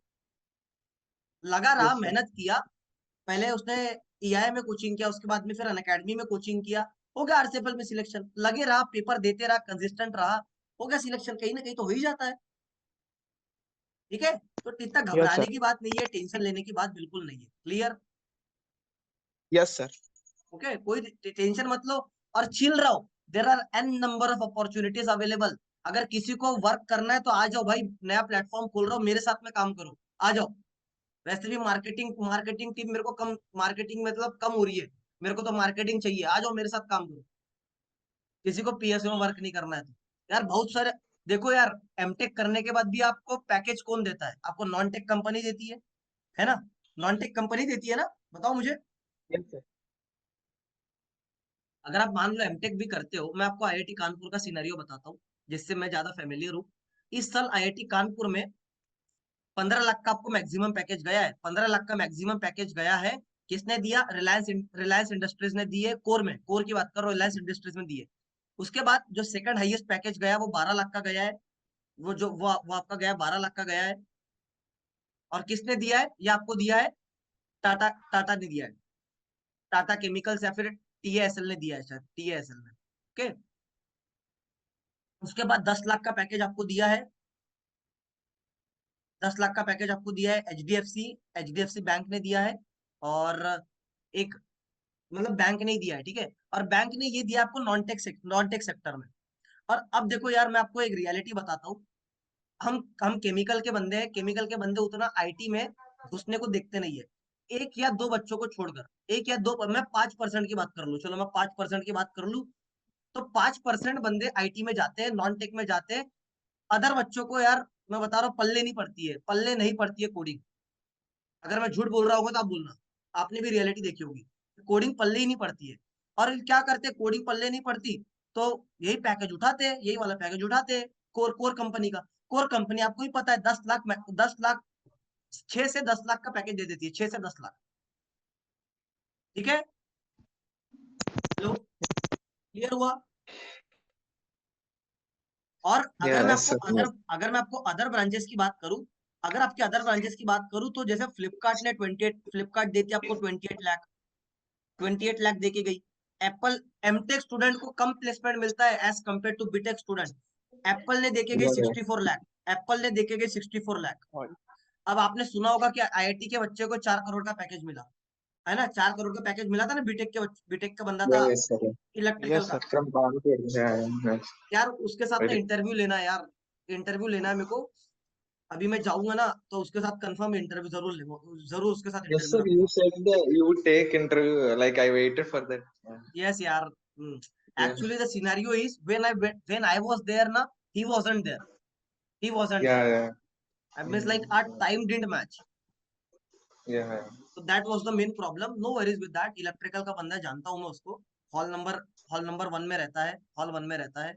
लगा रहा, यस सर। मेहनत किया, पहले उसने ईआई में कोचिंग किया, उसके बाद में फिर अनअकैडमी में कोचिंग किया, हो गया आरसीएफएल में सिलेक्शन, लगे रहा, पेपर देते रहा, कंसिस्टेंट रहा, हो गया सिलेक्शन, कहीं ना कहीं तो हो ही जाता है, ठीक है। तो इतना यस घबराने सर। की बात नहीं है, टेंशन लेने की बात बिल्कुल नहीं है, क्लियर। Yes sir. ओके, कोई टेंशन मत लो, और चिल रहो, there are an number of opportunities available. अगर किसी को वर्क करना है तो आ जाओ भाई, नया प्लेटफॉर्म खोल रहा हूँ, मेरे साथ में काम करो, आ जाओ। वैसे भी मार्केटिंग टीम मेरे को कम, मार्केटिंग मतलब कम हो रही है, मेरे को तो मार्केटिंग चाहिए, आ जाओ मेरे साथ काम करो, किसी को पीएसयू में वर्क नहीं करना है तो। यार बहुत सारे, देखो यार, एमटेक करने के बाद भी आपको पैकेज कौन देता है, आपको नॉन टेक कंपनी देती है ना, नॉन टेक कंपनी देती है ना, बताओ मुझे। Yes sir. अगर आप मान लो एमटेक भी करते हो, मैं आपको आईआईटी कानपुर का सिनेरियो बताता हूँ, जिससे मैं ज्यादा फेमिलियर हूँ। इस साल आईआईटी कानपुर में 15 लाख का आपको मैक्सिमम पैकेज गया है, 15 लाख का मैक्सिमम पैकेज गया है। किसने दिया, रिलायंस इंडस्ट्रीज ने दी है, कोर की बात करो, रिलायंस इंडस्ट्रीज में दी है। उसके बाद जो सेकंड हाईएस्ट पैकेज गया वो 12 लाख का गया है, वो आपका गया 12 लाख का गया है। और किसने दिया है, ये आपको दिया है, टाटा ने दिया है, टाटा केमिकल्स या फिर टीएएसएल ने दिया है, शायद टीएएसएल ने, ओके। उसके बाद 10 लाख का पैकेज आपको दिया है 10 लाख का पैकेज आपको दिया है एचडीएफसी बैंक ने दिया है, और एक मतलब बैंक ने ही दिया है, ठीक है। और बैंक ने ये दिया आपको नॉन टेक सेक्टर में। और अब देखो यार, मैं आपको एक रियलिटी बताता हूँ। हम केमिकल के बंदे हैं, केमिकल के बंदे उतना आईटी में घुसने को देखते नहीं है। एक या दो बच्चों को छोड़कर, एक या दो, मैं 5% की बात कर लूं, चलो मैं 5% की बात कर लूं, तो 5% बंदे आईटी में जाते हैं, नॉन टेक में जाते हैं। अदर बच्चों को यार मैं बता रहा हूँ, पल्ले नहीं पड़ती है कोडिंग। अगर मैं झूठ बोल रहा होगा तो आप बोलना, आपने भी रियलिटी देखी होगी, कोडिंग पल्ले ही नहीं पड़ती है। और क्या करते हैं, कोडिंग पल्ले नहीं पड़ती तो यही पैकेज उठाते हैं, यही वाला पैकेज उठाते हैं, कोर कोर कंपनी का। कोर कंपनी आपको ही पता है 10 लाख 6 से 10 लाख का पैकेज दे देती है, 6 से 10 लाख, ठीक है। लो, क्लियर हुआ। और Yeah, yes, sir. Yes. अगर मैं आपको अदर ब्रांचेस की बात करूं, अगर आपकी अदर ब्रांचेस की बात करूं, तो जैसे फ्लिपकार्ट देती है आपको 28 लाख, 28 लाख देके गई। एप्पल, एमटेक स्टूडेंट को कम प्लेसमेंट मिलता है as compare to BTech student. Apple ने देके गई Yeah, yeah. 64 लाख, एप्पल ने देके गई 64 लाख। अब आपने सुना होगा कि आईआईटी के बच्चे को 4 करोड़ का पैकेज मिला, है ना, 4 करोड़ का पैकेज मिला था ना, बीटेक का बंदा Yeah, था yes, sir. इलेक्ट्रिकल यस का। Sir. From Bangalore. Yeah, yeah. यार उसके साथ ना Very. इंटरव्यू लेना है यार, इंटरव्यू लेना है मेरे को। अभी मैं जाऊंगा ना तो उसके साथ कंफर्म इंटरव्यू जरूर लेंगे, जरूर उसके साथ Yes, इंटरव्यू sir. You रखूंगा। said that you would take interview. Like I waited for that. Yeah. Yes यार, Yeah. Actually the scenario is when I was there ना, he wasn't there, he wasn't there, Yeah. Yeah. I means like our time didn't match. Yeah. तो that was the main problem. No worries with that, electrical का बंदा जानता हूं मैं उसको, hall number 1 में रहता है, हॉल 1 में रहता है,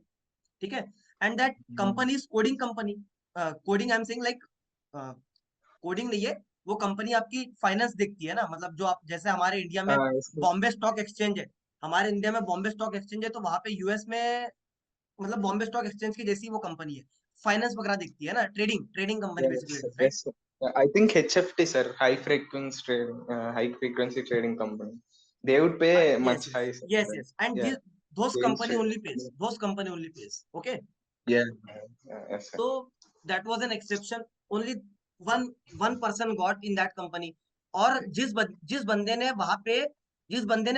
ठीक है। And that company is coding company, coding I am saying like, coding नहीं है वो कंपनी, आपकी फाइनेंस देखती है ना, मतलब जो आप, जैसे हमारे इंडिया में Yes, sir. Bombay stock exchange है, हमारे इंडिया में बॉम्बे स्टॉक एक्सचेंज है, तो वहां पे यूएस में मतलब बॉम्बे स्टॉक एक्सचेंज की जैसी वो कंपनी है, फाइनेंस वगैरह देखती है ना, trading trading company basically, Yes, right. yes, sir. I think HFT, sir, high frequency trading company. They would pay Yes, much yes, high, sir. yes, yes. And Yeah, those they company instead. only pays. Those company only pays. Okay. Yeah, yes, sir. So that was an exception. Only one person got in that company. और जिस बंदे ने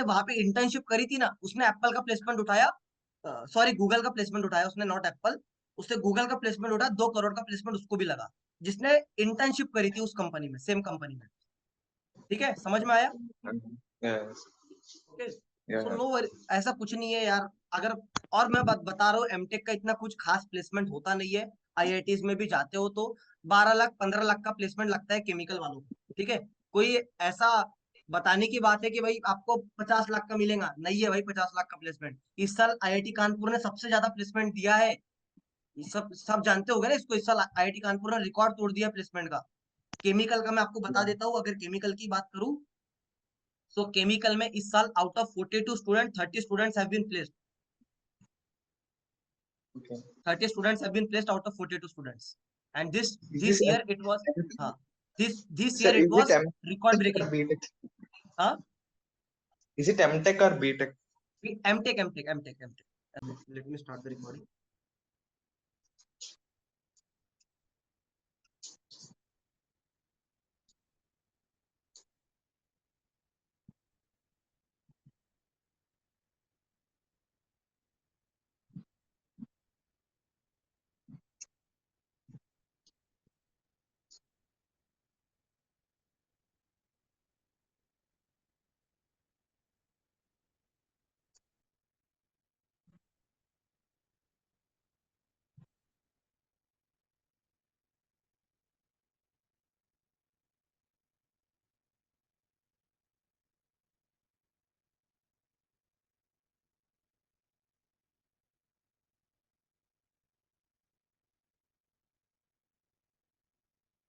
वहां पे internship करी थी ना, उसने एप्पल का प्लेसमेंट उठाया, सॉरी गूगल का प्लेसमेंट उठाया उसने, नॉट एप्पल। उसने गूगल का प्लेसमेंट उठाया, 2 करोड़ का प्लेसमेंट उसको भी लगा, जिसने इंटर्नशिप करी थी उस कंपनी में, सेम कंपनी में, ठीक है, समझ में आया। Yes, ओके, सो yeah. नो वरी, ऐसा कुछ नहीं है यार। अगर, और मैं बता रहा हूँ, एमटेक का इतना कुछ खास प्लेसमेंट होता नहीं है। आईआईटीज में भी जाते हो तो 12 लाख 15 लाख का प्लेसमेंट लगता है केमिकल वालों को, ठीक है। कोई ऐसा बताने की बात है कि भाई आपको 50 लाख का मिलेगा, नहीं है भाई 50 लाख का प्लेसमेंट। इस साल आईआईटी कानपुर ने सबसे ज्यादा प्लेसमेंट दिया है, ये सब जानते हो गए ना इसको। इस साल आईआईटी कानपुर ने रिकॉर्ड तोड़ दिया प्लेसमेंट का। केमिकल का मैं आपको बता देता हूँ, अगर केमिकल की बात करूँ, सो केमिकल में इस साल out of 42 student 30 students have been placed, Okay. 30 students have been placed out of 42 students, and Is this this year it was, uh, this sir? year it Is it was record MTech or breaking. BTech? uh, Is it MTech or BTech? mtech. Let me start the recording.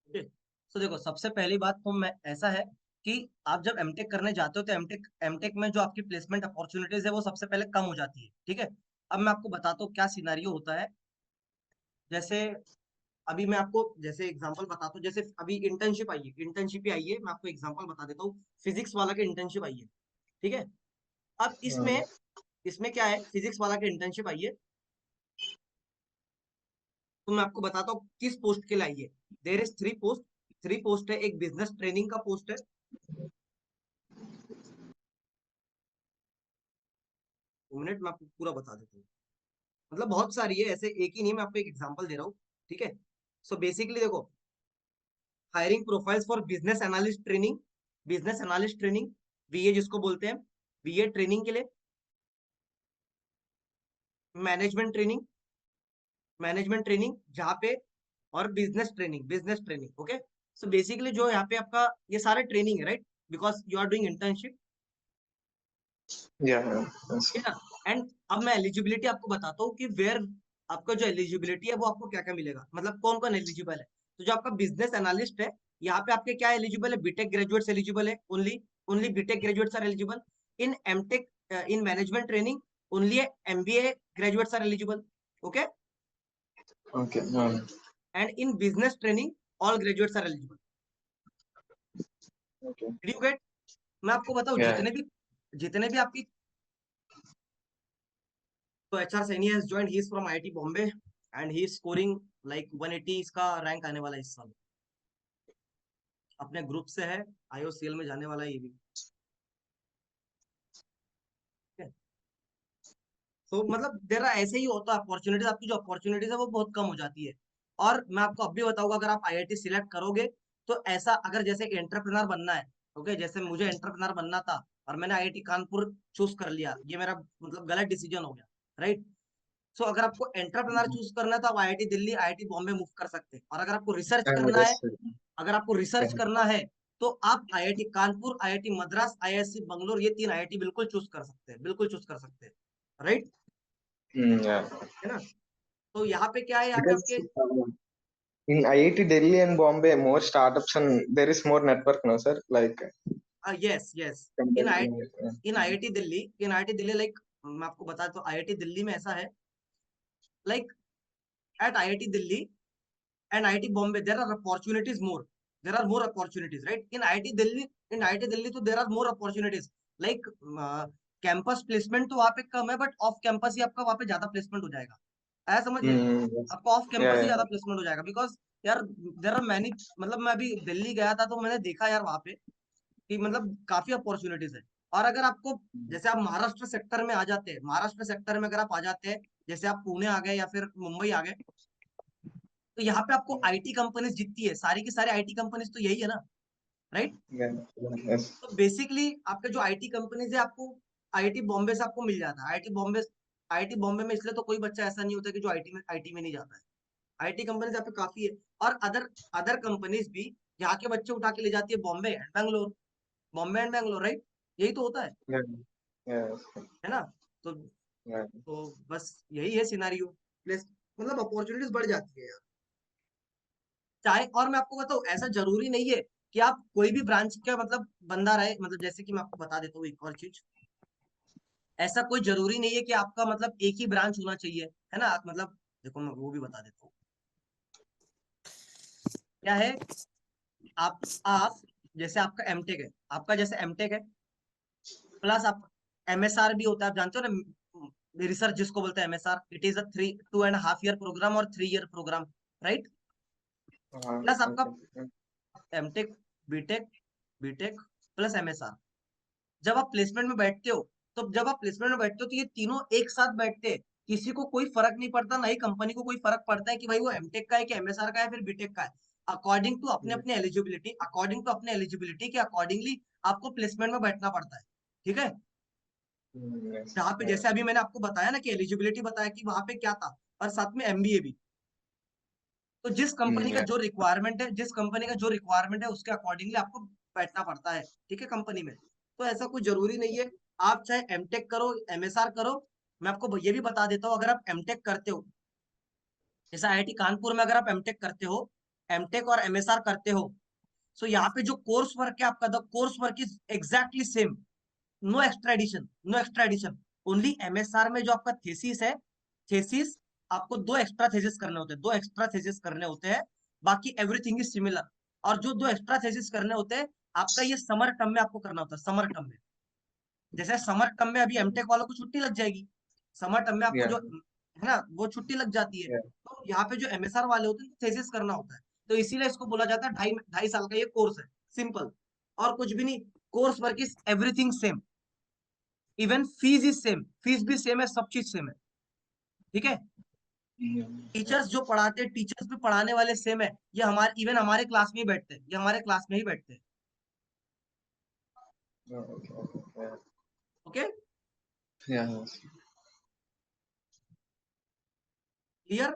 Okay. So देखो, सबसे पहली बात तो मैं ऐसा है कि आप जब एमटेक करने जाते हो तो एमटेक में जो आपकी प्लेसमेंट अपॉर्चुनिटीज है वो सबसे पहले कम हो जाती है, ठीक है। अब मैं आपको बताता हूँ क्या सिनारियो होता है। जैसे अभी मैं आपको जैसे एग्जांपल बताता हूँ, जैसे अभी इंटर्नशिप ही आई है, मैं आपको एग्जांपल बता देता हूँ। फिजिक्स वाला की इंटर्नशिप आई है, ठीक है। अब इसमें क्या है, फिजिक्स वाला की इंटर्नशिप आई है। तो मैं आपको बताता हूँ किस पोस्ट के लिए आई है। देयर इज 3 पोस्ट है। एक बिजनेस ट्रेनिंग का पोस्ट है, मिनट मैं आपको पूरा बता देता हूँ। मतलब बहुत सारी है, ऐसे एक ही नहीं, मैं आपको एक एग्जांपल दे रहा हूँ, ठीक है। सो बेसिकली देखो, hiring profiles for business analyst training, business analyst training, BA जिसको बोलते हैं, बीए ट्रेनिंग के लिए, मैनेजमेंट ट्रेनिंग, मैनेजमेंट ट्रेनिंग जहाँ पे, और business training, business training, okay. So basically जो यहाँ पे आपका ये सारे ट्रेनिंग है, right, because you are doing internship, Yeah, yes. ठीक है ना। एंड अब मैं एलिजिबिलिटी आपको बताता हूँ कि वेयर आपका जो एलिजिबिलिटी है वो आपको क्या क्या मिलेगा, मतलब कौन कौन एलिजिबल है। तो जो आपका बिजनेस एनालिस्ट है, यहाँ पे आपके क्या एलिजिबल है, बीटेक ग्रेजुएट्स एलिजिबल है, only only BTech graduates are eligible. In MTech, in management training only MBA graduates are eligible, okay. Okay. And in business training all graduates are eligible. Okay. Did you get? मैं आपको बताऊं, Yeah. जितने भी आपकी, तो HR Saini has joined, he is from IIT Bombay and he is scoring like 180 इसका rank आने वाला है इस साल, अपने ग्रुप से है, आईओसीएल में जाने वाला है ये भी, ठीक है। तो मतलब देर ऐसे ही होता है, अपॉर्चुनिटीज, आपकी जो अपॉर्चुनिटीज है वो बहुत कम हो जाती है। और मैं आपको अब भी बताऊंगा, अगर आप आईआईटी सिलेक्ट करोगे तो ऐसा, अगर जैसे एंटरप्रेन्योर बनना है, ओके, जैसे मुझे एंटरप्रेन्योर बनना था और मैंने आईआईटी कानपुर चूज कर लिया, ये मेरा मतलब गलत डिसीजन हो गया, राइट। सो अगर आपको एंटरप्रेन्योर चूज करना है तो आप IIT Delhi, IIT Bombay move कर सकते हैं। और अगर आपको रिसर्च And करना है, yes. अगर आपको रिसर्च करना है तो आप IIT Kanpur, IIT Madras, IISc Bangalore, ये 3 आईआईटी बिल्कुल चूज कर सकते हैं, बिल्कुल चूज कर सकते हैं, राइट, Yeah. है ना। तो यहाँ पे क्या है, यहाँ पे Because आपके, in IIT Delhi and Bombay, more startups and there is more network, no, sir? Like, yes yes, in I IIT Delhi, in IIT Delhi like, मैं आपको बता तो आईआईटी दिल्ली में ऐसा है, like eight IIT Delhi and IIT Bombay, there are opportunities more. There are more opportunities, right? In IIT Delhi, तो there are more opportunities. Like campus placement तो वहाँ पे कम है, बट ऑफ कैंपस ही आपका वहाँ पे ज्यादा प्लेसमेंट हो जाएगा, ऐसा समझिए। yes. आपका ऑफ कैंपस Yeah, ही ज्यादा yeah. प्लेसमेंट हो जाएगा, बिकॉज यार देर आर मैनी, मतलब मैं अभी दिल्ली गया था तो मैंने देखा यार वहाँ पे कि मतलब काफी अपॉर्चुनिटीज है। और अगर आपको, जैसे आप महाराष्ट्र सेक्टर में आ जाते हैं, महाराष्ट्र सेक्टर में अगर आप आ जाते हैं, जैसे आप पुणे आ गए या फिर मुंबई आ गए, तो यहाँ पे आपको आईटी कंपनीज जितनी है, सारी की सारी आईटी कंपनीज तो यही है ना, राइट। Yeah, yes. तो बेसिकली आपके जो आईटी कंपनीज है, आपको आईटी बॉम्बे से आपको मिल जाता है। आईटी बॉम्बे में इसलिए तो कोई बच्चा ऐसा नहीं होता कि जो आईटी में नहीं जाता है। आईटी कंपनीज यहाँ पे काफी है, और अदर अदर कंपनीज भी यहाँ के बच्चे उठा के ले जाती है Bombay and Bangalore, Bombay and Bangalore, right, यही तो होता Yeah, yes. है ना। तो Yeah. बस यही है सिनारियो, प्लस मतलब अपॉर्चुनिटीज बढ़ जाती है यार, चाहे। और मैं आपको बताऊं, ऐसा जरूरी नहीं है कि आप कोई भी ब्रांच का मतलब बंदा रहे, मतलब जैसे कि मैं आपको बता देता हूँ एक और चीज, ऐसा कोई जरूरी नहीं है कि आपका मतलब एक ही ब्रांच होना चाहिए, है ना। मतलब देखो मैं वो भी बता देता हूँ, क्या है, आप जैसे आपका एमटेक है, आपका जैसे एमटेक है, प्लस आप एमएसआर भी होता है, आप जानते हो ना, रिसर्च जिसको बोलते हैं MSR, it is a 2.5 year program और 3 ईयर प्रोग्राम, राइट। प्लस आपका Okay. MTech, BTech, BTech plus MSR, जब आप प्लेसमेंट में बैठते हो, तो जब आप प्लेसमेंट में बैठते हो तो ये तीनों एक साथ बैठते हैं, किसी को कोई फर्क नहीं पड़ता, ना ही कंपनी को कोई फर्क पड़ता है कि भाई वो एमटेक का है कि एमएसआर का है फिर बीटेक का है। अकॉर्डिंग टू अपने अपने एलिजिबिलिटी, अकॉर्डिंग टू अपने एलिजिबिलिटी के अकॉर्डिंगली आपको प्लेसमेंट में बैठना पड़ता है, ठीक है। Yes. जहाँ पे Yeah. जैसे अभी मैंने आपको बताया ना कि एलिजिबिलिटी बताया कि वहां पे क्या था, और साथ में एमबीए भी। तो जिस कंपनी का Yeah. जो रिक्वायरमेंट है, जिस कंपनी का जो रिक्वायरमेंट है उसके अकॉर्डिंगली आपको बैठना पड़ता है, ठीक है, कंपनी में। तो ऐसा कोई जरूरी नहीं है, आप चाहे एमटेक करो, एमएसआर करो। मैं आपको ये भी बता देता हूँ, अगर आप एमटेक करते हो, जैसे आईआईटी कानपुर में अगर आप एमटेक करते हो, एमटेक और एमएसआर करते हो, सो यहाँ पे जो कोर्स वर्क है आपका, the course work is exactly same, no extra addition, no extra addition. Only MSR में जो आपका थेसिस है, थेसिस आपको 2 एक्स्ट्रा थेसिस करने होते हैं, 2 एक्स्ट्रा थेसिस करने होते हैं, बाकी एवरीथिंग इज सिमिलर। और जो 2 एक्स्ट्रा थेसिस करने होते हैं, आपका ये समर टर्म में आपको करना होता है, समर टर्म में। जैसे समर टर्म में अभी एमटेक वालों को छुट्टी लग जाएगी, समर टर्म में आपको Yeah. जो है ना, वो छुट्टी लग जाती है। Yeah. तो यहाँ पे जो एमएसआर वाले होते हैं थेसिस करना होता है, तो इसीलिए इसको बोला जाता है 2.5 साल का ये कोर्स है, सिंपल, और कुछ भी नहीं। Course work is everything same, even fees is same, fees भी सेम है, सब चीज सेम है, ठीक है। Yeah. टीचर्स जो पढ़ाते हैं, टीचर्स भी पढ़ाने वाले सेम है, ये हमारे इवन हमारे क्लास में ही बैठते हैं, ये हमारे क्लास में ही बैठते हैं, Yeah. Okay. Yeah. Okay, Yeah. Clear.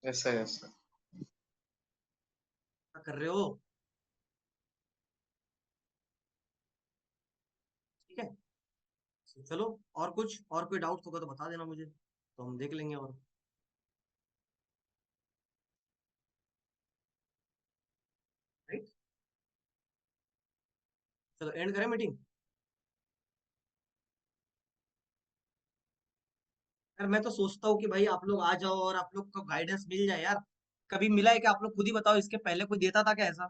Yes, sir. Yes, sir. क्या कर रहे हो, ठीक है। चलो, और कुछ, और कोई डाउट होगा तो बता देना मुझे, तो हम देख लेंगे। और राइट, चलो एंड करें मीटिंग। यार मैं तो सोचता हूँ कि भाई आप लोग आ जाओ और आप लोग को गाइडेंस मिल जाए यार। कभी मिला है कि आप लोग खुद ही बताओ, इसके पहले कोई देता था क्या ऐसा?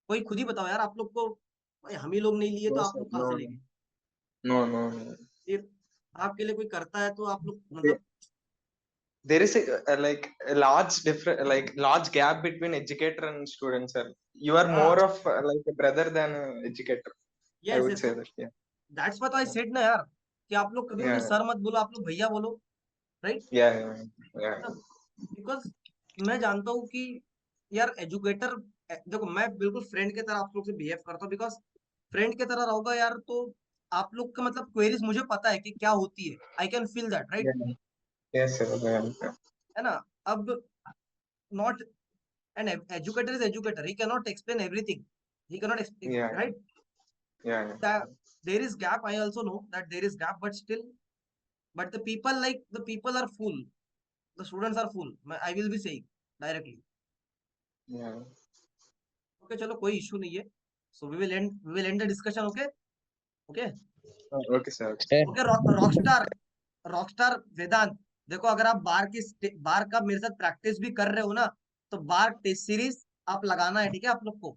कोई खुद ही बताओ यार आप लोग को, भाई हम ही लोग नहीं लिए तो No, आप sir. लोग कहाँ No, से no. लेंगे? No, no, no. फिर आपके लिए कोई करता है तो आप लोग There मतलब, there is like a large different, like large gap between educator and student, sir. You are हाँ, more of like a brother than an educator. I yes would yes, say that. Yeah. That's what I said ना यार, कि आप लोग कभी मुझे Yeah. Sir मत बोलो, आप लोग भैया बोलो, right. Yeah. Yeah. Yeah. Because मैं जानता हूँ कि यार एजुकेटर, देखो मैं बिल्कुल फ्रेंड की तरह आप लोग से बिहेव करता हूँ, बिकॉज फ्रेंड की तरह रहोगा यार तो आप लोग का मतलब क्वेरीज मुझे पता है कि क्या होती है, I can feel that, right, Yeah. Yes, sir. Yeah. है ना। अब not an educator is educator, he can not explain everything, he can not explain, Yeah. Right. Yeah. There is gap, I also know that there is gap, but still, but the people, like the people are full, the students are full, I will be saying directly. Yeah. Okay चलो, कोई issue नहीं है, so we will end the discussion, okay. Okay Okay, sir. Okay, rockstar, rockstar Vedant, देखो अगर आप बार का मेरे साथ प्रैक्टिस भी कर रहे हो ना, तो बार टेस्ट सीरीज आप लगाना है, ठीक है आप लोग को।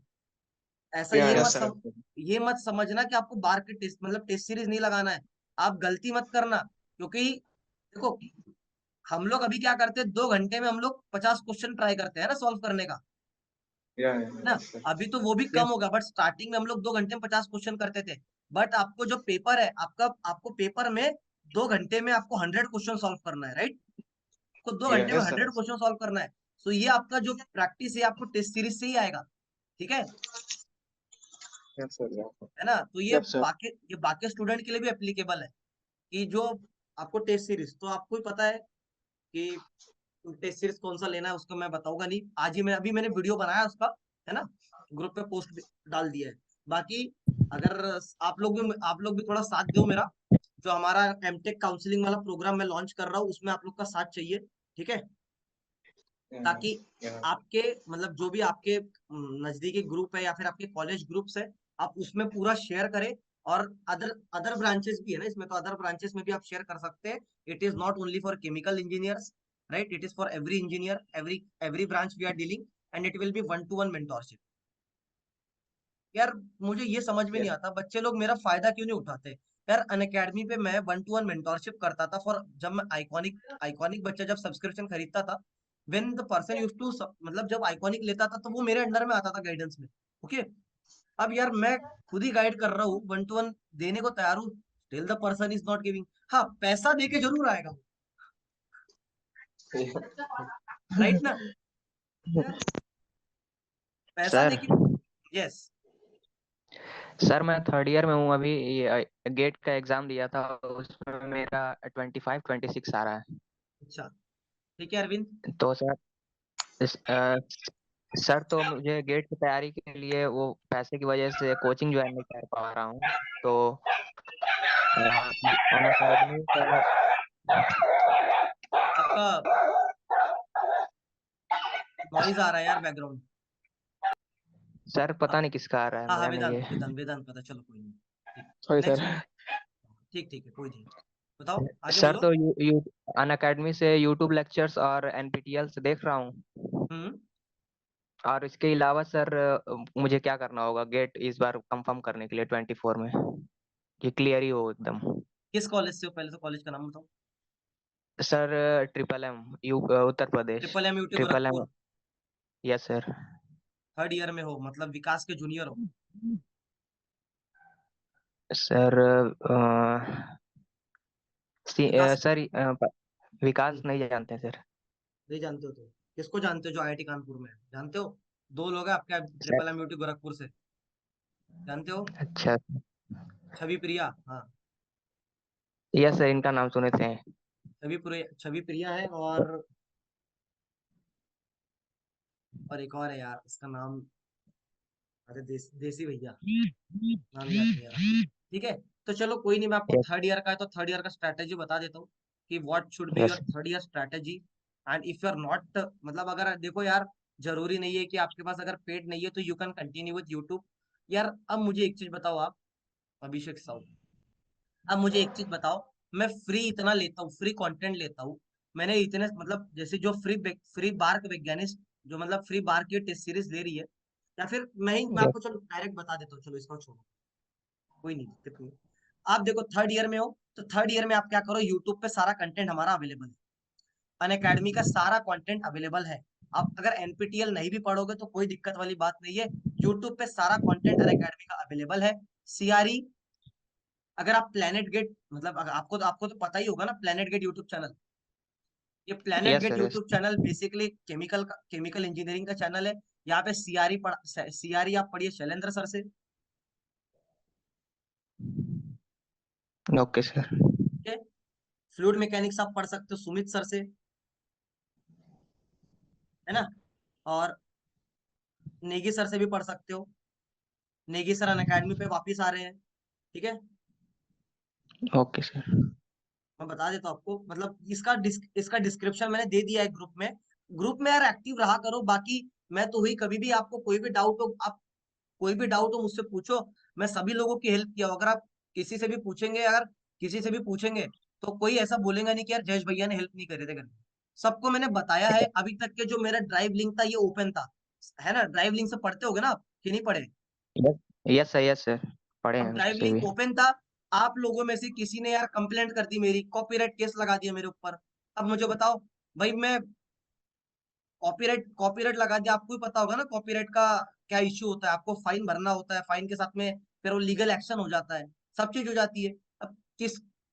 ऐसा Yeah. ये Yes, मत sir. ये मत समझना कि आपको बार के टेस्ट मतलब टेस्ट सीरीज नहीं लगाना है, आप गलती मत करना, क्योंकि देखो हम लोग अभी क्या करते हैं, 2 घंटे में हम लोग 50 क्वेश्चन ट्राई करते हैं ना सॉल्व करने का, Yeah. Yeah. ना। Yes, sir. अभी तो वो भी कम Yes. होगा, बट स्टार्टिंग में हम लोग 2 घंटे में 50 क्वेश्चन करते थे। बट आपको जो पेपर है आपका, आपको पेपर में 2 घंटे में आपको 100 क्वेश्चन सॉल्व करना है, राइट। आपको दो Yeah. घंटे में Yes, sir. 100 क्वेश्चन सॉल्व करना है। सो ये आपका जो प्रैक्टिस है आपको टेस्ट सीरीज से ही आएगा, ठीक है Yes, sir. Yeah. है ना। तो Yes, sir. ये बाकी स्टूडेंट के लिए भी एप्लीकेबल है, कि जो आपको टेस्ट सीरीज, तो आपको ही पता है कि टेस्ट सीरीज कौन सा लेना है, उसको मैं बताऊंगा नहीं आज ही, मैं अभी मैंने वीडियो बनाया उसका, है ना, ग्रुप पे पोस्ट डाल दिया है। बाकी अगर आप लोग भी थोड़ा साथ दो मेरा, जो हमारा एमटेक काउंसलिंग वाला प्रोग्राम मैं लॉन्च कर रहा हूँ, उसमें आप लोग का साथ चाहिए, ठीक है, Yeah. ताकि Yeah. आपके मतलब जो भी आपके नजदीकी ग्रुप है या फिर आपके कॉलेज ग्रुप्स है, आप उसमें पूरा शेयर करें। और अदर अदर ब्रांचेस भी है ना इसमें, तो अदर ब्रांचेस में भी आप शेयर कर सकते हैं। It is not only for chemical engineers, right, it is for every engineer, every branch we are dealing, and it will be 1-to-1 mentorship. यार मुझे ये समझ में Yeah. नहीं आता बच्चे लोग मेरा फायदा क्यों नहीं उठाते। यार अनअकैडमी पे मैं 1-to-1 मेंटोरशिप करता था, फॉर जब मैं आइकॉनिक आइकॉनिक बच्चा जब सब्सक्रिप्शन खरीदता था, when the person used to, मतलब जब आइकॉनिक लेता था तो वो मेरे अंडर में आता था गाइडेंस में, ओके। अब यार मैं खुद ही गाइड कर रहा हूँ, 1-to-1 देने को तैयार हूँ, still the person is not giving. हाँ, पैसा दे के जरूर आएगा, राइट ना यार, पैसा सर दे के, यस। सर मैं थर्ड ईयर में हूँ अभी। ये गेट का एग्जाम दिया था, उसमें मेरा 25-26 आ रहा है। अच्छा, ठीक है अरविंद। तो सर सर तो मुझे गेट की तैयारी के लिए वो पैसे की वजह से कोचिंग ज्वाइन नहीं कर पा रहा हूँ। तो अनअकैडमी से आपका नॉइज आ रहा है यार बैकग्राउंड। सर पता नहीं किसका आ रहा है, हाँ हाँ, मेरा नहीं वेदांत है। वेदांत वेदांत का था, चलो कोई नहीं, ठीक, Sorry, नेक्स्ट, sir. ठीक ठीक है, कोई नहीं, बताओ आगे सर बोलो। तो यू अनअकैडमी से यूट्यूब लेक्चर्स और एनपीटीईएल से देख रहा हूँ। हम्म, और इसके अलावा सर मुझे क्या करना होगा गेट इस बार कंफर्म करने के लिए 24 में, कि क्लियर ही हो एकदम। किस कॉलेज से हो, पहले तो कॉलेज का नाम बताओ। Sir triple M Uttar Pradesh. Triple M UT triple M, Gorakhpur. Yes sir. Third year में हो, मतलब विकास के जूनियर हो। सर विकास सर विकास हम्म, नहीं जानते सर। नहीं जानते हो तो किसको जानते हो जो आईआईटी कानपुर में है? जानते हो? दो लोग हैं आपके sir triple M UT Gorakhpur से, जानते हो? अच्छा। छवि प्रिया, हाँ। यस सर, इनका नाम सुने थे। छवि प्रिया है, और एक और है यार, इसका नाम, अरे देसी भैया, नाम याद नहीं आ रहा। ठीक है, तो चलो कोई नहीं, मैं आपको यस थर्ड ईयर का है तो थर्ड ईयर का स्ट्रैटेजी बता देता हूँ कि what should be your yes third year strategy. And if you are not, मतलब अगर देखो यार, जरूरी नहीं है कि आपके पास अगर पेड नहीं है तो you can continue with YouTube. यार अब मुझे एक चीज बताओ आप, अभिषेक साहू, अब मुझे एक चीज बताओ, मैं फ्री इतना लेता हूँ, फ्री कंटेंट लेता हूँ, मैंने इतने, मतलब जैसे जो फ्री बार्क वैज्ञानिक, जो मतलब फ्री बार्क की टेस्ट सीरीज ले रही है, या फिर मैं यस आपको चलो डायरेक्ट बता देता हूँ, चलो इसको छोड़ो, कोई नहीं, दिक्कत नहीं। आप देखो थर्ड ईयर में हो, तो थर्ड ईयर में आप क्या करो, यूट्यूब पे सारा कंटेंट हमारा अवेलेबल है, अनअकैडमी का सारा कंटेंट अवेलेबल है। आप अगर एनपीटीएल नहीं भी पढ़ोगे तो कोई दिक्कत वाली बात नहीं है, यूट्यूब पे सारा कंटेंट अनअकैडमी का अवेलेबल है। सीआरई, अगर आप प्लेनेट गेट, मतलब अगर आपको तो पता ही होगा ना, प्लेनेट गेट यूट्यूब चैनल, ये planet yes get sir yes. YouTube channel basically chemical engineering का चैनल है। यहाँ पे सीआरई आप पढ़िए शैलेंद्र सर से, ओके सर। ठीक है। फ्लूइड मैकेनिक्स आप पढ़ सकते हो सुमित सर से, है ना। और नेगी सर से भी पढ़ सकते हो, नेगी सर अनअकैडमी पे वापिस आ रहे हैं, ठीक है। Okay sir. मैं बता देता हूँ आपको, मतलब इसका डिस्क्रिप्शन मैंने दे दिया है ग्रुप में, ग्रुप में यार एक्टिव रहा करो। बाकी मैं तो हुई, कभी भी आपको कोई भी डाउट हो, आप कोई भी डाउट हो मुझसे पूछो, मैं सभी लोगों की हेल्प किया हूं। अगर आप किसी से भी पूछेंगे, अगर किसी से भी पूछेंगे तो कोई ऐसा बोलेगा नहीं कि यार जयेश भैया ने हेल्प नहीं करी थी करके, सबको मैंने बताया है। अभी तक के जो मेरा ड्राइव लिंक था ये ओपन था, है ना, ड्राइव लिंक से पढ़ते होगे ना आप, कि नहीं पढ़े? Yes yes sir yes sir, पढ़े अब हैं ड्राइव उससे लिंक भी। ओपन था, आप लोगों में से किसी ने यार कंप्लेंट कर दी, मेरी कॉपीराइट केस लगा दिया मेरे ऊपर। अब मुझे बताओ भाई, मैं कॉपीराइट लगा दिया, आपको ही पता होगा ना कॉपीराइट का क्या इश्यू होता है, आपको फाइन भरना होता है, फाइन के साथ में फिर वो लीगल एक्शन हो जाता है, सब चीज हो जाती है। अब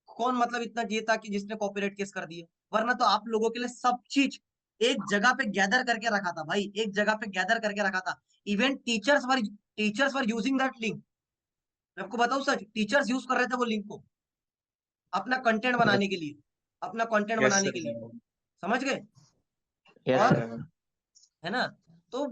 कौन मतलब इतना ये था कि जिसने कॉपीराइट केस कर दिया, वरना तो आप लोगों के लिए सब चीज एक जगह पे गैदर करके रखा था भाई, एक जगह पे गैदर करके रखा था। Even teachers were using that link, मैं आपको बताऊं सच, टीचर्स यूज कर रहे थे वो लिंक को अपना कंटेंट यस बनाने के लिए, अपना कंटेंट Yes, बनाने sir. के लिए, समझ गए? यस और सर। Uh, है ना, तो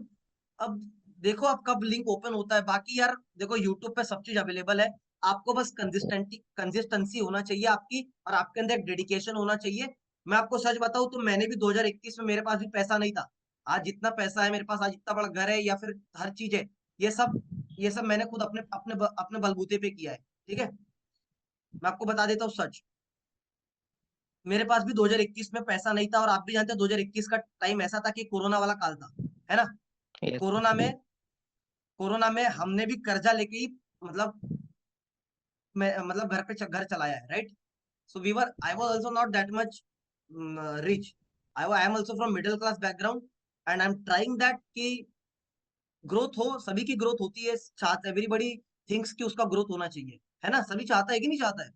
अब देखो आप कब लिंक ओपन होता है। बाकी यार देखो यूट्यूब पे सब चीज अवेलेबल है, आपको बस कंसिस्टेंसी होना चाहिए आपकी, और आपके अंदर एक डेडिकेशन होना चाहिए। मैं आपको सच बताऊं तो मैंने भी 2021 में, मेरे पास भी पैसा नहीं था, आज जितना पैसा है मेरे पास, आज इतना बड़ा घर है या फिर हर चीज है, ये सब मैंने खुद अपने बलबूते पे किया है, ठीक है। मैं आपको बता देता हूँ सच, मेरे पास भी 2021 में पैसा नहीं था, और आप भी जानते हैं 2021 का टाइम ऐसा था कि कोरोना वाला काल था, है ना। यस कोरोना में कोरोना में हमने भी कर्जा लेके ही, मतलब मतलब घर चलाया है, right. So I was also not that much rich, I am also from middle class background, and I am trying that कि ग्रोथ हो, सभी की ग्रोथ होती है, चाहते एवरीबॉडी थिंक्स कि उसका ग्रोथ होना चाहिए, है ना, सभी चाहता है कि नहीं चाहता है,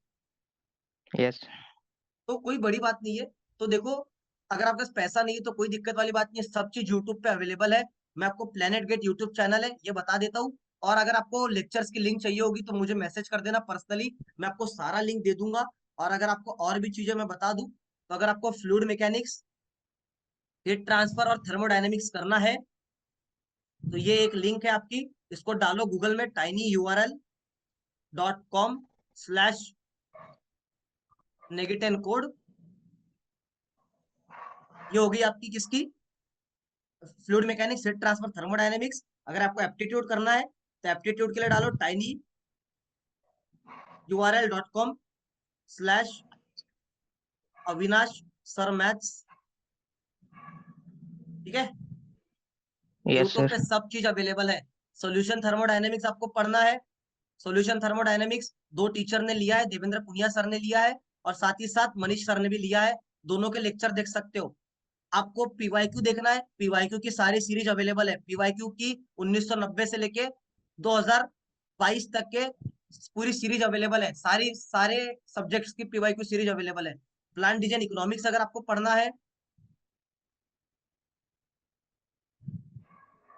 यस तो कोई बड़ी बात नहीं है। तो देखो, अगर आपके पास पैसा नहीं है तो कोई दिक्कत वाली बात नहीं है, सब चीज यूट्यूब पे अवेलेबल है। मैं आपको प्लेनेट गेट यूट्यूब चैनल है ये बता देता हूँ, और अगर आपको लेक्चर्स की लिंक चाहिए होगी तो मुझे मैसेज कर देना पर्सनली, मैं आपको सारा लिंक दे दूंगा। और अगर आपको और भी चीजें मैं बता दूं, तो अगर आपको फ्लूइड मैकेनिक्स, हीट ट्रांसफर और थर्मोडायनेमिक्स करना है, तो ये एक लिंक है आपकी, इसको डालो गूगल में, tinyurl.com/negative कोड, ये होगी आपकी किसकी, fluid mechanics, heat transfer, thermodynamics. अगर आपको एप्टीट्यूड करना है तो एप्टीट्यूड के लिए डालो tinyurl.com/अविनाश सर मैथ्स, ठीक है। Yes YouTube sir. पे सब चीज अवेलेबल है। सोल्यूशन थर्मोडायनेमिक्स आपको पढ़ना है, सोल्यूशन थर्मोडायनेमिक्स 2 टीचर ने लिया है, देवेंद्र पुनिया सर ने लिया है, और साथ ही साथ मनीष सर ने भी लिया है। दोनों के लेक्चर देख सकते हो। आपको पीवाईक्यू देखना है, पीवाईक्यू की सारी सीरीज अवेलेबल है। पीवाईक्यू की 1990 से लेके 2022 तक के पूरी सीरीज अवेलेबल है। सारे सब्जेक्ट्स की पीवाईक्यू सीरीज अवेलेबल है। प्लान डिजाइन इकोनॉमिक्स अगर आपको पढ़ना है,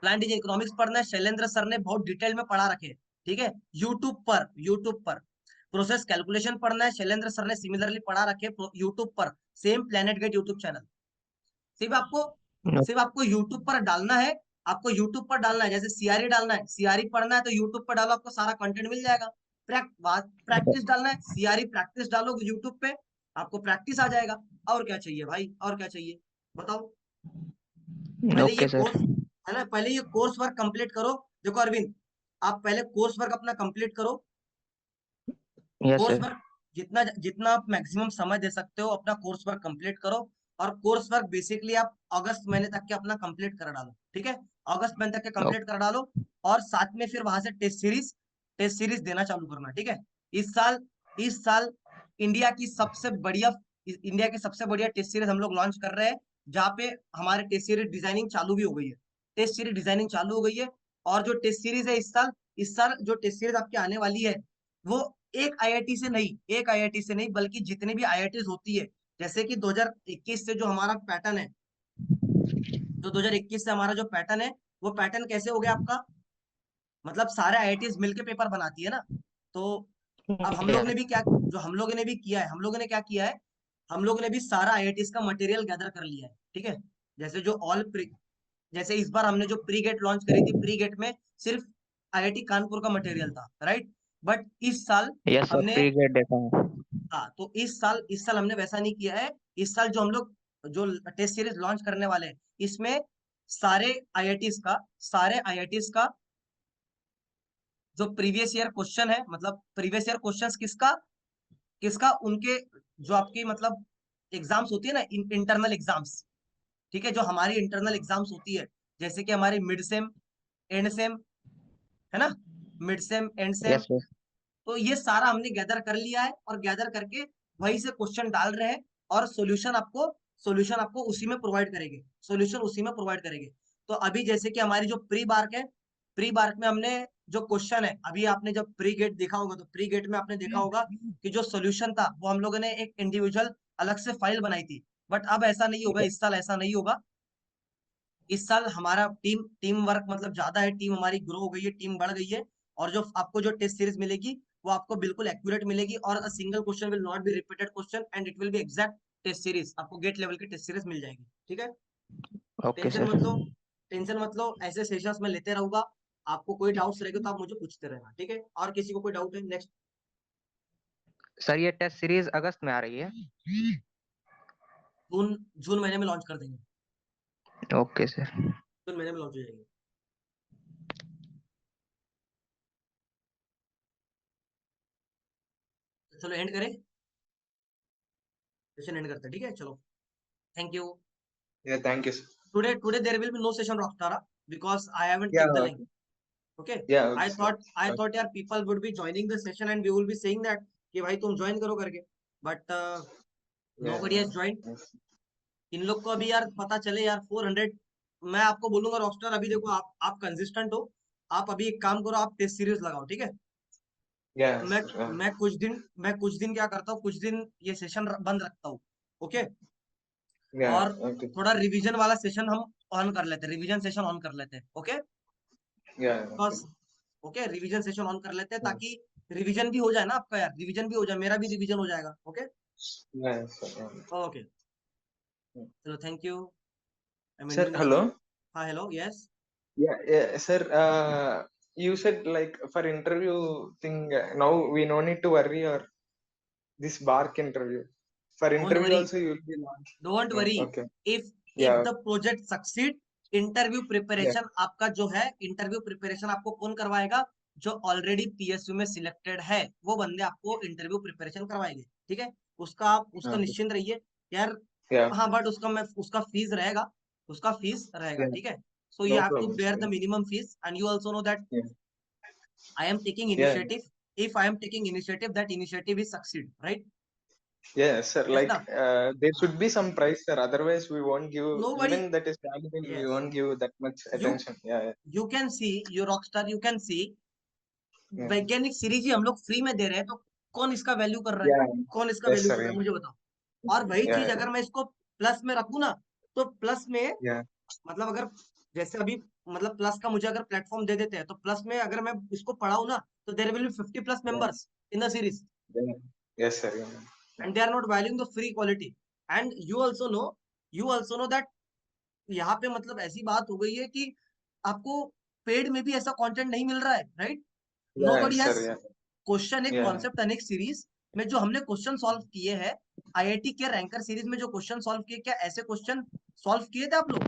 प्लान डिजाइन इकोनॉमिक्स पढ़ना है, शैलेंद्र सर ने बहुत डिटेल में पढ़ा रखे, ठीक है, यूट्यूब पर। प्रोसेस कैलकुलेशन पढ़ना है, शैलेंद्र सर ने सिमिलरली पढ़ा रखे यूट्यूब पर, same planet get YouTube channel. सिर्फ आपको यूट्यूब पर डालना है, आपको यूट्यूब पर डालना है। जैसे सीआरई डालना है, सीआरई पढ़ना है तो यूट्यूब पर डालो, आपको सारा कंटेंट मिल जाएगा। प्रैक्टिस डालना है, सीआरई प्रैक्टिस डालो यूट्यूब पे, आपको प्रैक्टिस आ जाएगा। और क्या चाहिए भाई, और क्या चाहिए बताओ। पहले ये ओके सर। कोर्स है ना, पहले ये कोर्स वर्क कंप्लीट करो। देखो अरविंद, आप पहले कोर्स वर्क अपना कंप्लीट करो। Yes course sir. वर्क जितना जितना आप मैक्सिमम समय दे सकते हो अपना कोर्स वर्क कंप्लीट करो। और कोर्स वर्क बेसिकली आप अगस्त महीने तक के अपना कंप्लीट कर डालो, ठीक है, अगस्त महीने तक के कंप्लीट कर डालो। और साथ में फिर वहां से टेस्ट सीरीज देना चालू करना, ठीक है। इस साल इंडिया की सबसे बढ़िया टेस्ट सीरीज हम लोग लॉन्च कर रहे हैं, जहाँ पे हमारे टेस्ट सीरीज डिजाइनिंग चालू भी हो गई है। टेस्ट सीरीज डिजाइनिंग चालू हो गई है। और जो टेस्ट सीरीज है इस साल जो टेस्ट सीरीज आपकी आने वाली है, वो एक आईआईटी से नहीं बल्कि जितने भी आईआईटीज होती है, जैसे कि 2021 से जो हमारा पैटर्न है, जो 2021 से हमारा जो पैटर्न है, वो पैटर्न कैसे हो गया आपका, मतलब सारे आईआईटीज मिलके पेपर बनाती है ना। तो अब हम लोग ने भी क्या, जो हम लोगों ने भी किया है, हम लोगों ने क्या किया है, हम लोगों ने भी सारा आईआईटीज का मटेरियल गैदर कर लिया है, ठीक है। जैसे जो जैसे इस बार हमने जो प्री गेट लॉन्च करी थी, प्री गेट में सिर्फ आईआईटी कानपुर का मटेरियल था, राइट। बट इस साल यस सर, हमने, प्री गेट देखा हूँ। हाँ, तो इस साल हमने वैसा नहीं किया है। इस साल जो हम लोग जो टेस्ट सीरीज लॉन्च करने वाले हैं, इसमें सारे आईआईटीज का जो प्रीवियस ईयर क्वेश्चन है, मतलब प्रीवियस ईयर क्वेश्चंस किसका किसका उनके जो आपकी मतलब एग्जाम्स होती है ना, इंटरनल एग्जाम्स, ठीक है, जो हमारी इंटरनल एग्जाम्स होती है, जैसे कि हमारी मिड सेम, एंड सेम, है ना, mid sem and same. Yes sir. तो ये सारा हमने गैदर कर लिया है, और गैदर करके वहीं से क्वेश्चन डाल रहे हैं, और सॉल्यूशन आपको उसी में प्रोवाइड करेंगे, सॉल्यूशन उसी में प्रोवाइड करेंगे। तो अभी जैसे कि हमारी जो प्री बार्क है, प्री बार्क में हमने जो क्वेश्चन है, अभी आपने जब प्री गेट देखा होगा तो प्री गेट में आपने देखा होगा कि जो सॉल्यूशन था वो हम लोगों ने एक इंडिविजुअल अलग से फाइल बनाई थी। बट अब ऐसा नहीं होगा, इस साल ऐसा नहीं होगा। इस साल हमारा टीम वर्क मतलब ज्यादा है, टीम हमारी ग्रो हो गई है, टीम बढ़ गई है। और जो आपको जो टेस्ट सीरीज मिलेगी वो आपको बिल्कुल एक्यूरेट मिलेगी, और a single question will not be repeated question and it will be exact test series. आपको गेट लेवल की टेस्ट सीरीज मिल जाएगी, ठीक है। Okay tension sir. मत लो, टेंशन मत लो, ऐसे सेशंस में लेते रहूंगा। आपको कोई डाउट्स रहेगा तो आप मुझे पूछते रहना, ठीक है। और किसी को कोई डाउट है नेक्स्ट? सर ये टेस्ट सीरीज अगस्त में आ रही है? जून जून महीने में लॉन्च कर देंगे, ओके सर। जून महीने में लॉन्च हो जाएगी। चलो एंड करें, सेशन एंड करते हैं, ठीक है, चलो, thank you. Yeah, thank you, sir. Today there will be no session, Rockstar, because I haven't Yeah, checked the link. okay. Okay. Yeah, okay, I sir. thought Okay. यार people would be joining the session and we will be saying that कि भाई तुम join करो करके, but Yeah, nobody has joined. yes. इन लोग को अभी यार पता चले यार 400। मैं आपको बोलूंगा रॉकस्टार, अभी देखो आप कंसिस्टेंट हो, आप अभी एक काम करो, आप टेस्ट सीरीज लगाओ, ठीक है। Yeah, मैं sir. मैं कुछ दिन क्या करता हूँ, कुछ दिन ये सेशन बंद रखता हूँ, ओके। Yeah, और okay. थोड़ा रिवीजन वाला सेशन हम ऑन कर लेते हैं, रिवीजन सेशन ऑन कर लेते हैं, ओके। Yeah, okay. बस, ओके, रिवीजन सेशन ऑन कर लेते हैं, Hmm. ताकि रिवीजन भी हो जाए ना आपका, यार रिवीजन भी हो जाए, मेरा भी रिवीजन हो जाएगा, okay. Yeah, sir. Yeah. Okay, चलो, thank you, I am Sir, ending the hello. Session. हाँ, hello, yes. Yeah, sir. You said like for interview thing. Now we no need to worry or this bark interview. For don't interview worry, also you will be launched. Don't Yeah, worry, okay. If Yeah. The project succeed, interview Yeah. Preparation आपका जो है, interview preparation आपको कौन करवाएगा? जो already PSU में selected है, वो बंदे आपको इंटरव्यू प्रिपरेशन करवाएंगे, ठीक है। उसका Okay. निश्चिंत रहिए यार। Yeah. हाँ, बट उसका फीस रहेगा, Yeah. ठीक है। So you No have to problem, bear sir. The minimum fees, and you also know that Yeah. I am taking Yeah. Initiative, if I am taking initiative, that initiative is succeed, right. Yes, sir. Yes, Like na? there should be some price, sir. Otherwise, we won't give. Nobody. Even that is valuable, we Yes. won't give that much You attention. Yeah, you can see your Rockstar. You can see yeah, वैज्ञानिक series ही हम लोग free में दे रहे हैं, तो कौन इसका value कर रहा है? yeah. कौन इसका Yes, वैल्यू sir. कर रहा है, Yeah, मुझे बताओ। और वही चीज yeah, अगर मैं इसको प्लस में रखूं ना, तो प्लस में yeah, मतलब अगर जैसे अभी मतलब प्लस का मुझे अगर प्लेटफॉर्म दे देते हैं, तो प्लस में अगर मैं इसको पढ़ाऊं ना, तो देयर विल बी 50 plus yeah, members in the series, yeah. Yes, sir. Yeah. And they are not valuing the free quality. And you also know that यहाँ पे मतलब ऐसी बात हो गई है कि आपको पेड में भी ऐसा कंटेंट नहीं मिल रहा है, right? Yeah, nobody sir. Has Yeah, question एक yeah, कॉन्सेप्ट अनेक सीरीज में जो हमने क्वेश्चन सॉल्व किए हैं, आईआईटी के रैंकर सीरीज में जो क्वेश्चन सॉल्व किए, क्या ऐसे क्वेश्चन सॉल्व किए थे आप लोग?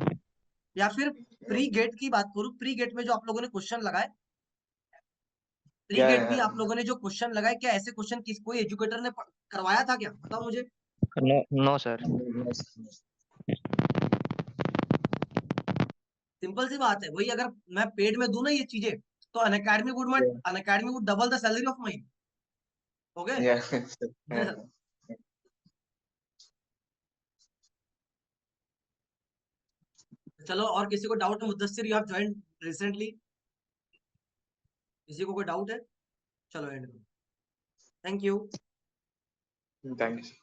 या फिर प्री गेट की बात करूं, प्री गेट में जो आप लोगों ने क्वेश्चन लगाए, प्री yeah, गेट भी yeah. आप लोगों ने जो क्वेश्चन लगाए, क्या ऐसे क्वेश्चन किस कोई एजुकेटर ने करवाया था क्या? बताओ मुझे। No, sir. सिंपल सी बात है, वही अगर मैं पेड में दूं ना ये चीजें, तो Yeah, Unacademy would double the salary of mine. Okay. yeah, sir. Yeah. चलो, और किसी को डाउट है? Muddassir, you have joined recently, किसी को कोई डाउट है? चलो एंड करो। Thank you. Thank you, sir.